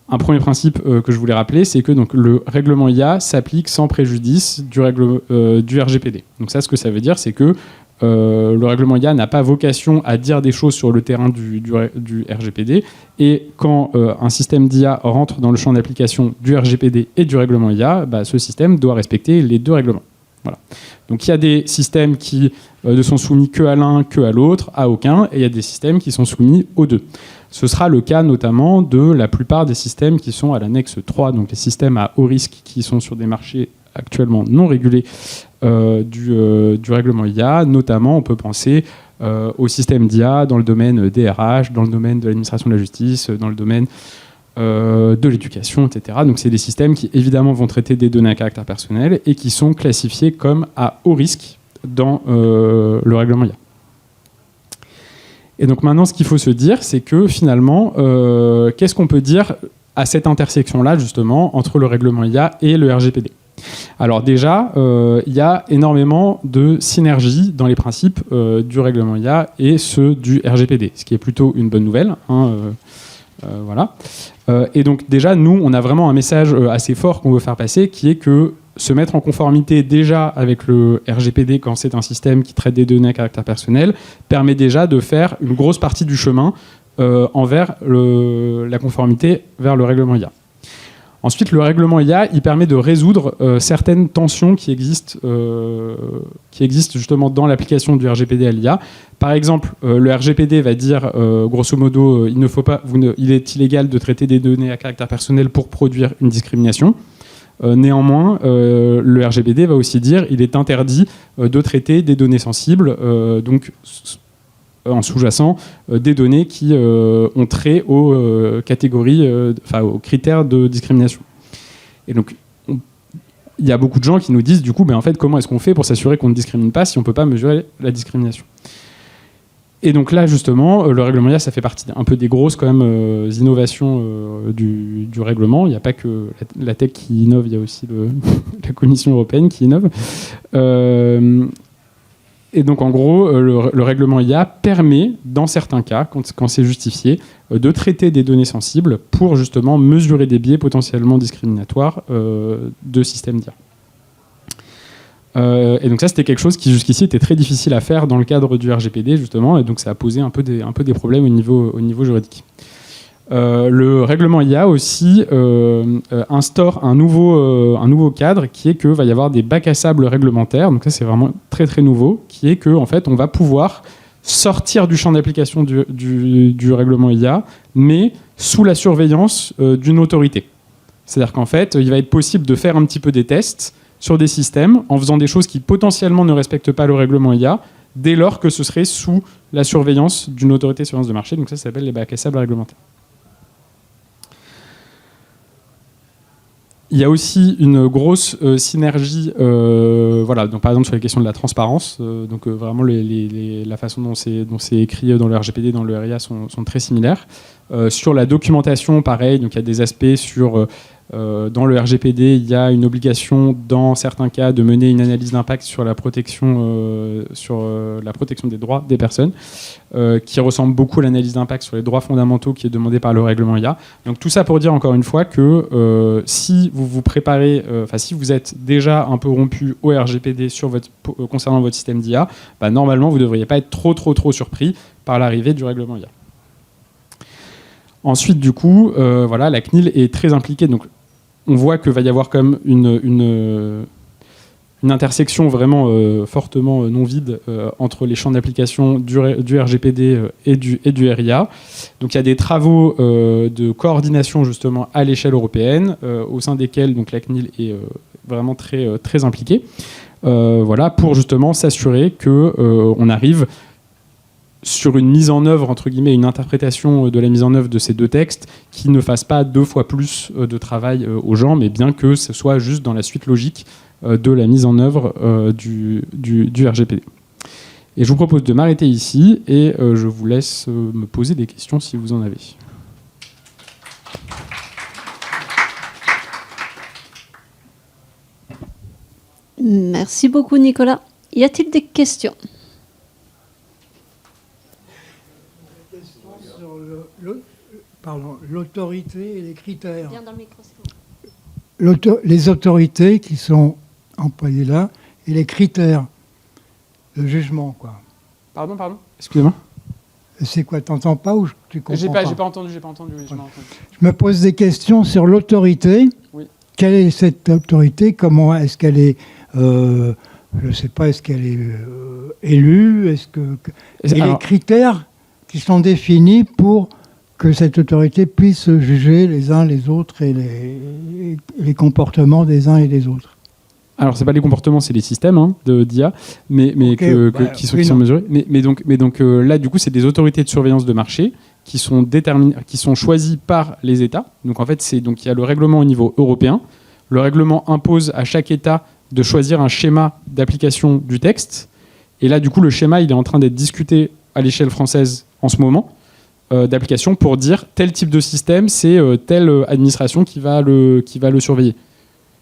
Un premier principe que je voulais rappeler, c'est que donc, le règlement IA s'applique sans préjudice du RGPD. Donc ça, ce que ça veut dire, c'est que le règlement IA n'a pas vocation à dire des choses sur le terrain du RGPD, et quand un système d'IA rentre dans le champ d'application du RGPD et du règlement IA, ce système doit respecter les deux règlements. Voilà. Donc il y a des systèmes qui ne sont soumis que à l'un, que à l'autre, à aucun, et il y a des systèmes qui sont soumis aux deux. Ce sera le cas notamment de la plupart des systèmes qui sont à l'annexe 3, donc les systèmes à haut risque qui sont sur des marchés actuellement non régulés du règlement IA. Notamment, on peut penser au système d'IA dans le domaine DRH, dans le domaine de l'administration de la justice, dans le domaine de l'éducation, etc. Donc c'est des systèmes qui évidemment vont traiter des données à caractère personnel et qui sont classifiés comme à haut risque dans le règlement IA. Et donc maintenant, ce qu'il faut se dire, c'est que finalement, qu'est-ce qu'on peut dire à cette intersection-là, justement, entre le règlement IA et le RGPD ? Alors déjà, il y a énormément de synergie dans les principes du règlement IA et ceux du RGPD, ce qui est plutôt une bonne nouvelle. Voilà. Et donc déjà, nous, on a vraiment un message assez fort qu'on veut faire passer, qui est que se mettre en conformité déjà avec le RGPD quand c'est un système qui traite des données à caractère personnel permet déjà de faire une grosse partie du chemin envers la conformité vers le règlement IA. Ensuite, le règlement IA, il permet de résoudre certaines tensions qui existent justement dans l'application du RGPD à l'IA. Par exemple, le RGPD va dire, grosso modo, il est illégal de traiter des données à caractère personnel pour produire une discrimination. Néanmoins, le RGPD va aussi dire qu'il est interdit de traiter des données sensibles, donc en sous-jacent, des données qui ont trait aux catégories, aux critères de discrimination. Et donc, il y a beaucoup de gens qui nous disent, du coup, en fait, comment est-ce qu'on fait pour s'assurer qu'on ne discrimine pas si on ne peut pas mesurer la discrimination ? Et donc là, justement, le règlement IA, ça fait partie un peu des grosses quand même, innovations du règlement. Il n'y a pas que la tech qui innove, il y a aussi la Commission européenne qui innove. Et donc, en gros, le règlement IA permet, dans certains cas, quand c'est justifié, de traiter des données sensibles pour justement mesurer des biais potentiellement discriminatoires de systèmes d'IA. Et donc ça, c'était quelque chose qui jusqu'ici était très difficile à faire dans le cadre du RGPD, justement, et donc ça a posé un peu des problèmes au niveau juridique. Le règlement IA aussi instaure un nouveau cadre qui est que va y avoir des bacs à sable réglementaires, donc ça c'est vraiment très très nouveau, qui est que en fait on va pouvoir sortir du champ d'application du règlement IA, mais sous la surveillance d'une autorité. C'est-à-dire qu'en fait il va être possible de faire un petit peu des tests sur des systèmes en faisant des choses qui potentiellement ne respectent pas le règlement IA, dès lors que ce serait sous la surveillance d'une autorité de surveillance de marché, donc ça s'appelle les bacs à sable réglementaires. Il y a aussi une grosse synergie, donc par exemple sur les questions de la transparence, vraiment la façon dont c'est écrit dans le RGPD, dans le RIA sont très similaires. Sur la documentation, pareil, donc il y a des aspects sur dans le RGPD, il y a une obligation dans certains cas de mener une analyse d'impact sur la protection des droits des personnes, qui ressemble beaucoup à l'analyse d'impact sur les droits fondamentaux qui est demandée par le règlement IA. Donc tout ça pour dire encore une fois que si vous vous préparez, si vous êtes déjà un peu rompu au RGPD concernant votre système d'IA, normalement vous ne devriez pas être trop surpris par l'arrivée du règlement IA. Ensuite, du coup, la CNIL est très impliquée. Donc, on voit qu'il va y avoir quand même une intersection vraiment fortement non vide entre les champs d'application du RGPD et du RIA. Donc, il y a des travaux de coordination justement à l'échelle européenne, au sein desquels donc, la CNIL est vraiment très, très impliquée, pour justement s'assurer qu'on arrive sur une mise en œuvre, entre guillemets, une interprétation de la mise en œuvre de ces deux textes qui ne fasse pas 2 fois plus de travail aux gens, mais bien que ce soit juste dans la suite logique de la mise en œuvre du RGPD. Et je vous propose de m'arrêter ici et je vous laisse me poser des questions si vous en avez. Merci beaucoup, Nicolas. Y a-t-il des questions ? L'autorité et les critères. Bien dans le micro, Les autorités qui sont employées là et les critères de jugement, quoi. Pardon, excusez-moi. C'est quoi, t'entends pas ou tu comprends J'ai pas pas entendu, oui, j'ai pas entendu. Je me pose des questions sur l'autorité. Oui. Quelle est cette autorité ? Comment est-ce qu'elle est je sais pas, est-ce qu'elle est élue ? Et les critères qui sont définis pour que cette autorité puisse juger les uns les autres et les comportements des uns et des autres. Alors, c'est pas les comportements, c'est les systèmes d'IA, qui sont mesurés. Mais donc là, du coup, c'est des autorités de surveillance de marché qui sont choisies par les États. Donc en fait, il y a le règlement au niveau européen. Le règlement impose à chaque État de choisir un schéma d'application du texte. Et là, du coup, le schéma, il est en train d'être discuté à l'échelle française en ce moment, d'application pour dire tel type de système, c'est telle administration qui va le surveiller.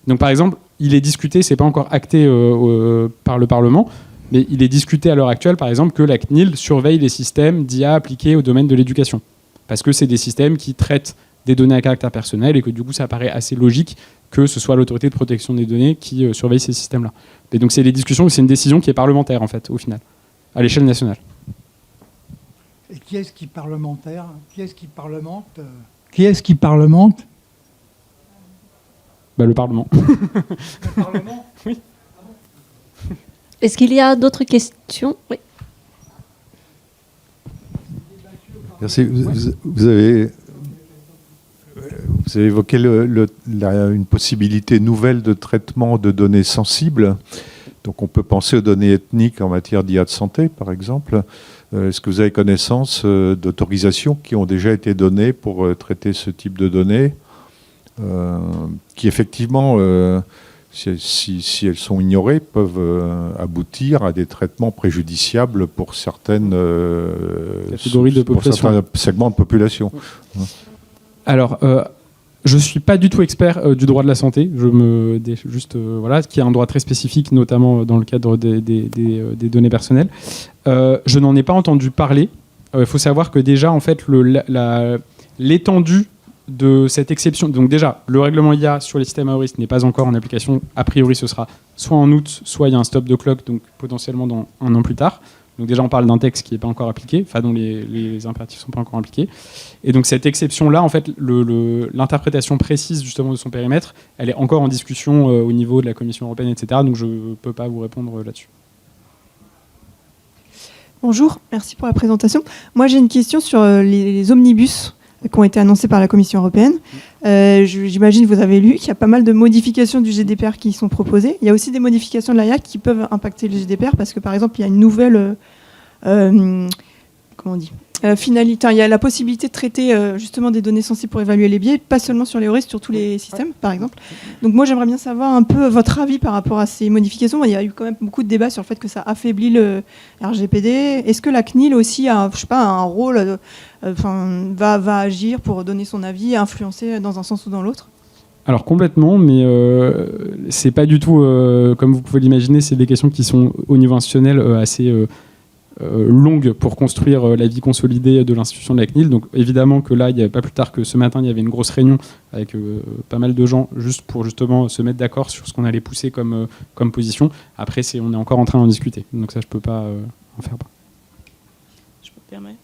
Donc par exemple, il est discuté, c'est pas encore acté par le Parlement, mais il est discuté à l'heure actuelle, par exemple, que la CNIL surveille les systèmes d'IA appliqués au domaine de l'éducation. parce que c'est des systèmes qui traitent des données à caractère personnel et que du coup ça paraît assez logique que ce soit l'autorité de protection des données qui surveille ces systèmes-là. Et donc c'est des discussions, c'est une décision qui est parlementaire en fait, au final, à l'échelle nationale. Et qui est-ce qui parlementaire? Qui est-ce qui parlemente? Qui est-ce qui parlemente? Le Parlement. Le Parlement? Oui. Est-ce qu'il y a d'autres questions? Oui. Merci. Vous avez évoqué une possibilité nouvelle de traitement de données sensibles. Donc on peut penser aux données ethniques en matière d'IA de santé, par exemple. Est-ce que vous avez connaissance d'autorisations qui ont déjà été données pour traiter ce type de données, qui effectivement, si elles sont ignorées, peuvent aboutir à des traitements préjudiciables pour certaines catégories de population, pour certains segments de population? Alors, je ne suis pas du tout expert du droit de la santé. Voilà, qui est un droit très spécifique, notamment dans le cadre des données personnelles. Je n'en ai pas entendu parler. Il faut savoir que déjà, en fait, l'étendue de cette exception. Donc déjà, le règlement IA sur les systèmes à haut risque n'est pas encore en application. A priori, ce sera soit en août, soit il y a un stop de clock, donc potentiellement dans 1 an plus tard. Donc déjà, on parle d'un texte qui n'est pas encore appliqué, enfin dont les impératifs ne sont pas encore appliqués. Et donc cette exception-là, en fait, l'interprétation précise justement de son périmètre, elle est encore en discussion au niveau de la Commission européenne, etc. Donc je ne peux pas vous répondre là-dessus. Bonjour, merci pour la présentation. Moi, j'ai une question sur les omnibus qui ont été annoncés par la Commission européenne. J'imagine que vous avez lu qu'il y a pas mal de modifications du GDPR qui sont proposées. Il y a aussi des modifications de l'AIA qui peuvent impacter le GDPR parce que, par exemple, il y a une nouvelle finalité. Il y a la possibilité de traiter justement des données sensibles pour évaluer les biais, pas seulement sur les hauts risques, sur tous les systèmes, par exemple. Donc moi, j'aimerais bien savoir un peu votre avis par rapport à ces modifications. Il y a eu quand même beaucoup de débats sur le fait que ça affaiblit le RGPD. Est-ce que la CNIL aussi a, un rôle, va agir pour donner son avis et influencer dans un sens ou dans l'autre? Alors complètement, mais c'est pas du tout, comme vous pouvez l'imaginer, c'est des questions qui sont au niveau institutionnel assez longue pour construire la vie consolidée de l'institution de la CNIL. Donc évidemment que là, il n'y avait pas plus tard que ce matin, il y avait une grosse réunion avec pas mal de gens juste pour justement se mettre d'accord sur ce qu'on allait pousser comme position. Après, on est encore en train d'en discuter. Donc ça, je ne peux pas en faire part. Je peux me permettre?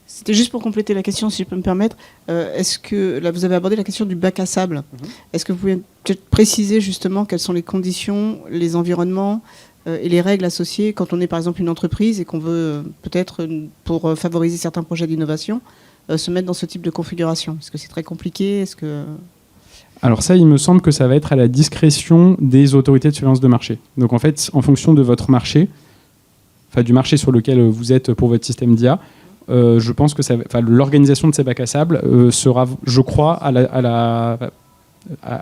C'était juste pour compléter la question, si je peux me permettre. Est-ce que, là, vous avez abordé la question du bac à sable. Est-ce que vous pouvez peut-être préciser justement quelles sont les conditions, les environnements et les règles associées quand on est par exemple une entreprise et qu'on veut peut-être, pour favoriser certains projets d'innovation, se mettre dans ce type de configuration? Est-ce que c'est très compliqué? Alors ça, il me semble que ça va être à la discrétion des autorités de surveillance de marché. Donc en fait, en fonction de votre marché, du marché sur lequel vous êtes pour votre système d'IA, je pense que l'organisation de ces bacs à sable sera, je crois, à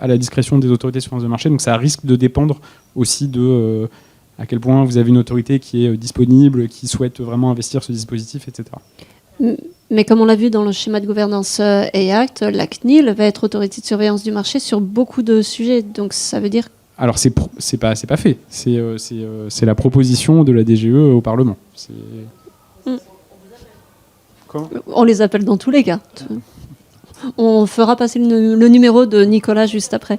la discrétion des autorités de surveillance de marché. Donc ça risque de dépendre aussi de à quel point vous avez une autorité qui est disponible, qui souhaite vraiment investir ce dispositif, etc. Mais comme on l'a vu dans le schéma de gouvernance EACT, la CNIL va être autorité de surveillance du marché sur beaucoup de sujets. Donc ça veut dire... Alors c'est pas fait. C'est la proposition de la DGE au Parlement. On les appelle dans tous les cas. On fera passer le numéro de Nicolas juste après.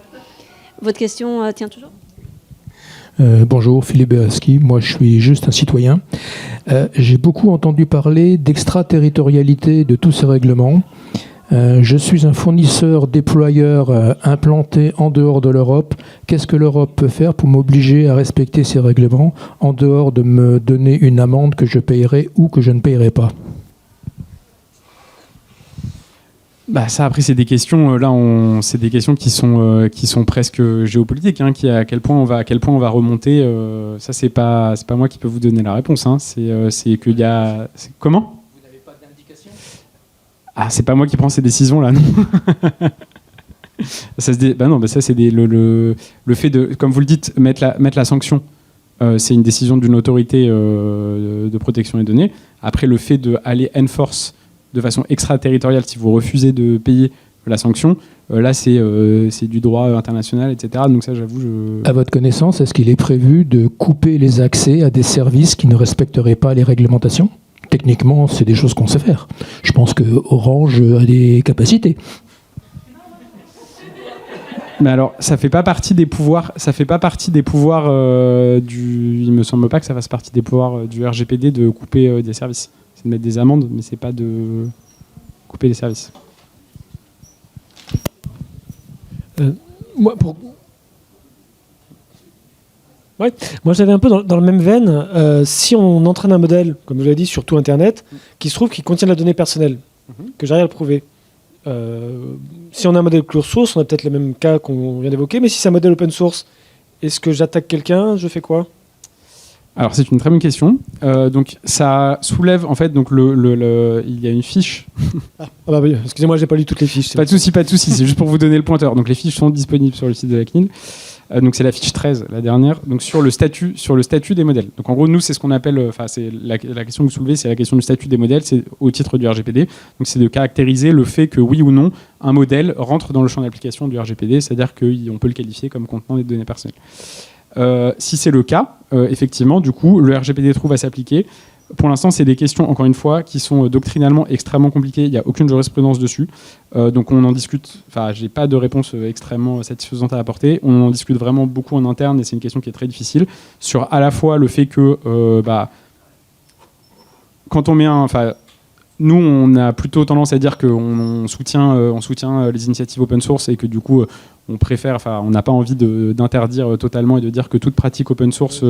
Votre question tient toujours? Bonjour, Philippe Béaski. Moi, je suis juste un citoyen. J'ai beaucoup entendu parler d'extraterritorialité de tous ces règlements. Je suis un fournisseur déployeur implanté en dehors de l'Europe. Qu'est-ce que l'Europe peut faire pour m'obliger à respecter ces règlements en dehors de me donner une amende que je payerai ou que je ne payerai pas? Ça, après, c'est des questions. C'est des questions qui sont presque géopolitiques. À quel point on va remonter. Ça, c'est pas moi qui peux vous donner la réponse. C'est qu'il y a. Comment? Vous n'avez pas d'indication? C'est pas moi qui prends ces décisions là, non. Ça c'est le fait de, comme vous le dites, mettre la sanction. C'est une décision d'une autorité de protection des données. Après, le fait d'aller enforce de façon extraterritoriale, si vous refusez de payer la sanction, là c'est du droit international, etc. Donc ça, j'avoue, À votre connaissance, est-ce qu'il est prévu de couper les accès à des services qui ne respecteraient pas les réglementations, techniquement, c'est des choses qu'on sait faire. Je pense que Orange a des capacités. Mais alors, ça fait pas partie des pouvoirs. Ça fait pas partie des pouvoirs du. Il me semble pas que ça fasse partie des pouvoirs du RGPD de couper des services. C'est de mettre des amendes, mais c'est pas de couper les services. Moi, j'avais un peu dans la même veine. Si on entraîne un modèle, comme je l'ai dit, sur tout Internet, qui se trouve qui contient de la donnée personnelle, que j'arrive à le prouver. Si on a un modèle closed source, on a peut-être le même cas qu'on vient d'évoquer, mais si c'est un modèle open source, est-ce que j'attaque quelqu'un? Je fais quoi? Alors c'est une très bonne question. Donc ça soulève en fait donc il y a une fiche. Bah oui, excusez-moi, j'ai pas lu toutes les fiches. Pas de souci. C'est juste pour vous donner le pointeur. Donc les fiches sont disponibles sur le site de la CNIL. Donc c'est la fiche 13, la dernière. Donc sur le statut des modèles. Donc en gros nous c'est ce qu'on appelle. Enfin c'est la question que vous soulevez, c'est la question du statut des modèles. C'est au titre du RGPD. Donc c'est de caractériser le fait que oui ou non un modèle rentre dans le champ d'application du RGPD, c'est-à-dire qu'on peut le qualifier comme contenant des données personnelles. Si c'est le cas, effectivement, du coup, le RGPD trouve à s'appliquer. Pour l'instant, c'est des questions, encore une fois, qui sont doctrinalement extrêmement compliquées. Il n'y a aucune jurisprudence dessus. Donc on en discute. Enfin, j'ai pas de réponse extrêmement satisfaisante à apporter. On en discute vraiment beaucoup en interne et c'est une question qui est très difficile sur à la fois le fait que quand on met nous, on a plutôt tendance à dire qu'on soutient les initiatives open source et que du coup, on préfère, on n'a pas envie d'interdire totalement et de dire que toute pratique open source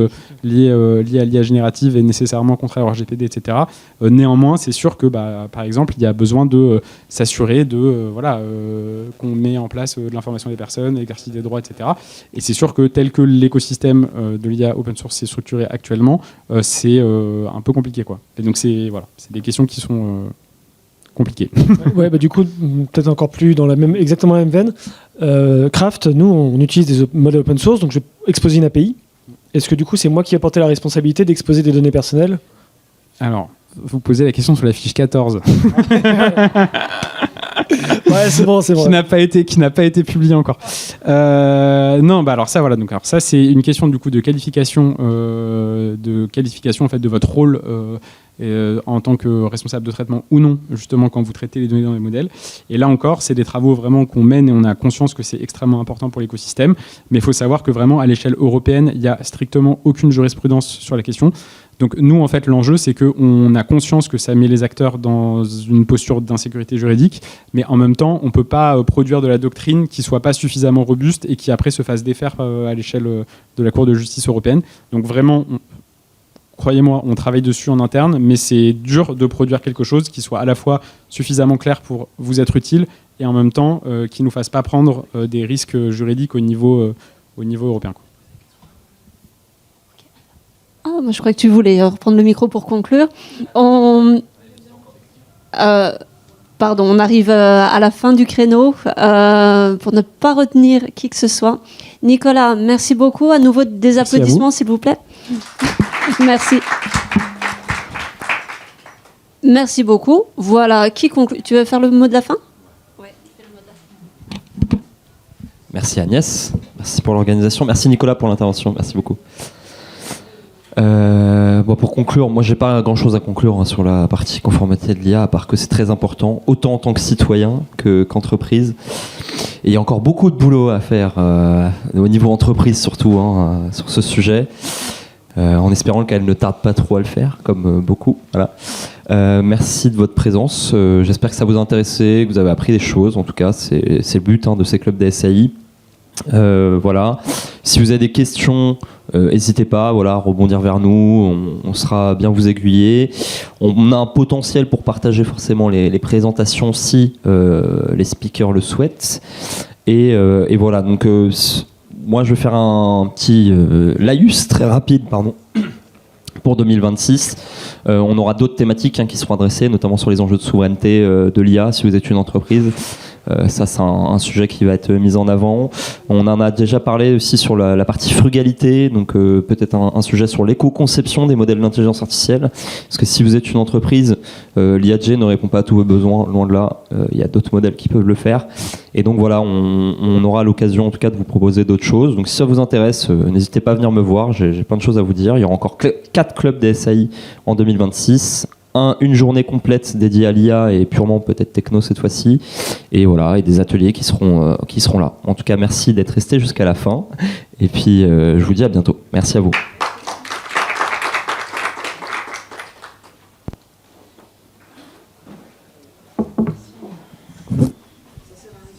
liée à l'IA générative est nécessairement contraire au RGPD, etc. Néanmoins, c'est sûr que, par exemple, il y a besoin de s'assurer qu'on met en place de l'information des personnes, l'exercice des droits, etc. Et c'est sûr que tel que l'écosystème de l'IA open source s'est structuré actuellement, c'est un peu compliqué, quoi. Et donc c'est des questions qui sont compliquées. Ouais, du coup, peut-être encore plus dans exactement la même veine. Craft, nous, on utilise des modèles open source, donc je vais exposer une API. Est-ce que du coup, c'est moi qui ai porté la responsabilité d'exposer des données personnelles? Alors, vous posez la question sur la fiche 14. Ouais, c'est bon. Qui n'a pas été publié encore. Non, alors ça, voilà. Donc, alors ça, c'est une question du coup de qualification en fait de votre rôle en tant que responsable de traitement ou non, justement quand vous traitez les données dans les modèles. Et là encore, c'est des travaux vraiment qu'on mène et on a conscience que c'est extrêmement important pour l'écosystème. Mais il faut savoir que vraiment à l'échelle européenne, il n'y a strictement aucune jurisprudence sur la question. Donc nous, en fait, l'enjeu, c'est qu'on a conscience que ça met les acteurs dans une posture d'insécurité juridique, mais en même temps, on ne peut pas produire de la doctrine qui ne soit pas suffisamment robuste et qui après se fasse défaire à l'échelle de la Cour de justice européenne. Donc vraiment, croyez-moi, on travaille dessus en interne, mais c'est dur de produire quelque chose qui soit à la fois suffisamment clair pour vous être utile et en même temps qui ne nous fasse pas prendre des risques juridiques au niveau européen, quoi. Moi, je crois que tu voulais reprendre le micro pour conclure. On arrive à la fin du créneau pour ne pas retenir qui que ce soit. Nicolas, merci beaucoup. À nouveau, des applaudissements, s'il vous plaît. Merci. Merci beaucoup. Voilà, qui conclut? Tu veux faire le mot de la fin? Oui, fais le mot de la fin. Merci Agnès. Merci pour l'organisation. Merci Nicolas pour l'intervention. Merci beaucoup. Pour conclure, moi j'ai pas grand chose à conclure sur la partie conformité de l'IA, à part que c'est très important, autant en tant que citoyen qu'entreprise. Et il y a encore beaucoup de boulot à faire au niveau entreprise surtout sur ce sujet, en espérant qu'elle ne tarde pas trop à le faire, comme beaucoup. Voilà. Merci de votre présence. J'espère que ça vous a intéressé, que vous avez appris des choses. En tout cas, c'est le but de ces clubs DSAI. Voilà. Si vous avez des questions, n'hésitez pas, à rebondir vers nous. On sera bien vous aiguiller. On a un potentiel pour partager forcément les présentations si les speakers le souhaitent. Et voilà. Donc moi, je vais faire un petit laïus très rapide, pour 2026. On aura d'autres thématiques qui seront adressées, notamment sur les enjeux de souveraineté de l'IA, si vous êtes une entreprise. Ça, c'est un sujet qui va être mis en avant. On en a déjà parlé aussi sur la partie frugalité, donc peut-être un sujet sur l'éco-conception des modèles d'intelligence artificielle. Parce que si vous êtes une entreprise, l'IAG ne répond pas à tous vos besoins, loin de là. Il y a d'autres modèles qui peuvent le faire. Et donc voilà, on aura l'occasion en tout cas de vous proposer d'autres choses. Donc si ça vous intéresse, n'hésitez pas à venir me voir, j'ai plein de choses à vous dire. Il y aura encore 4 clubs DSAI en 2026. une journée complète dédiée à l'IA et purement peut-être techno cette fois-ci. Et voilà, et des ateliers qui seront là. En tout cas, merci d'être resté jusqu'à la fin. Et puis, je vous dis à bientôt. Merci à vous.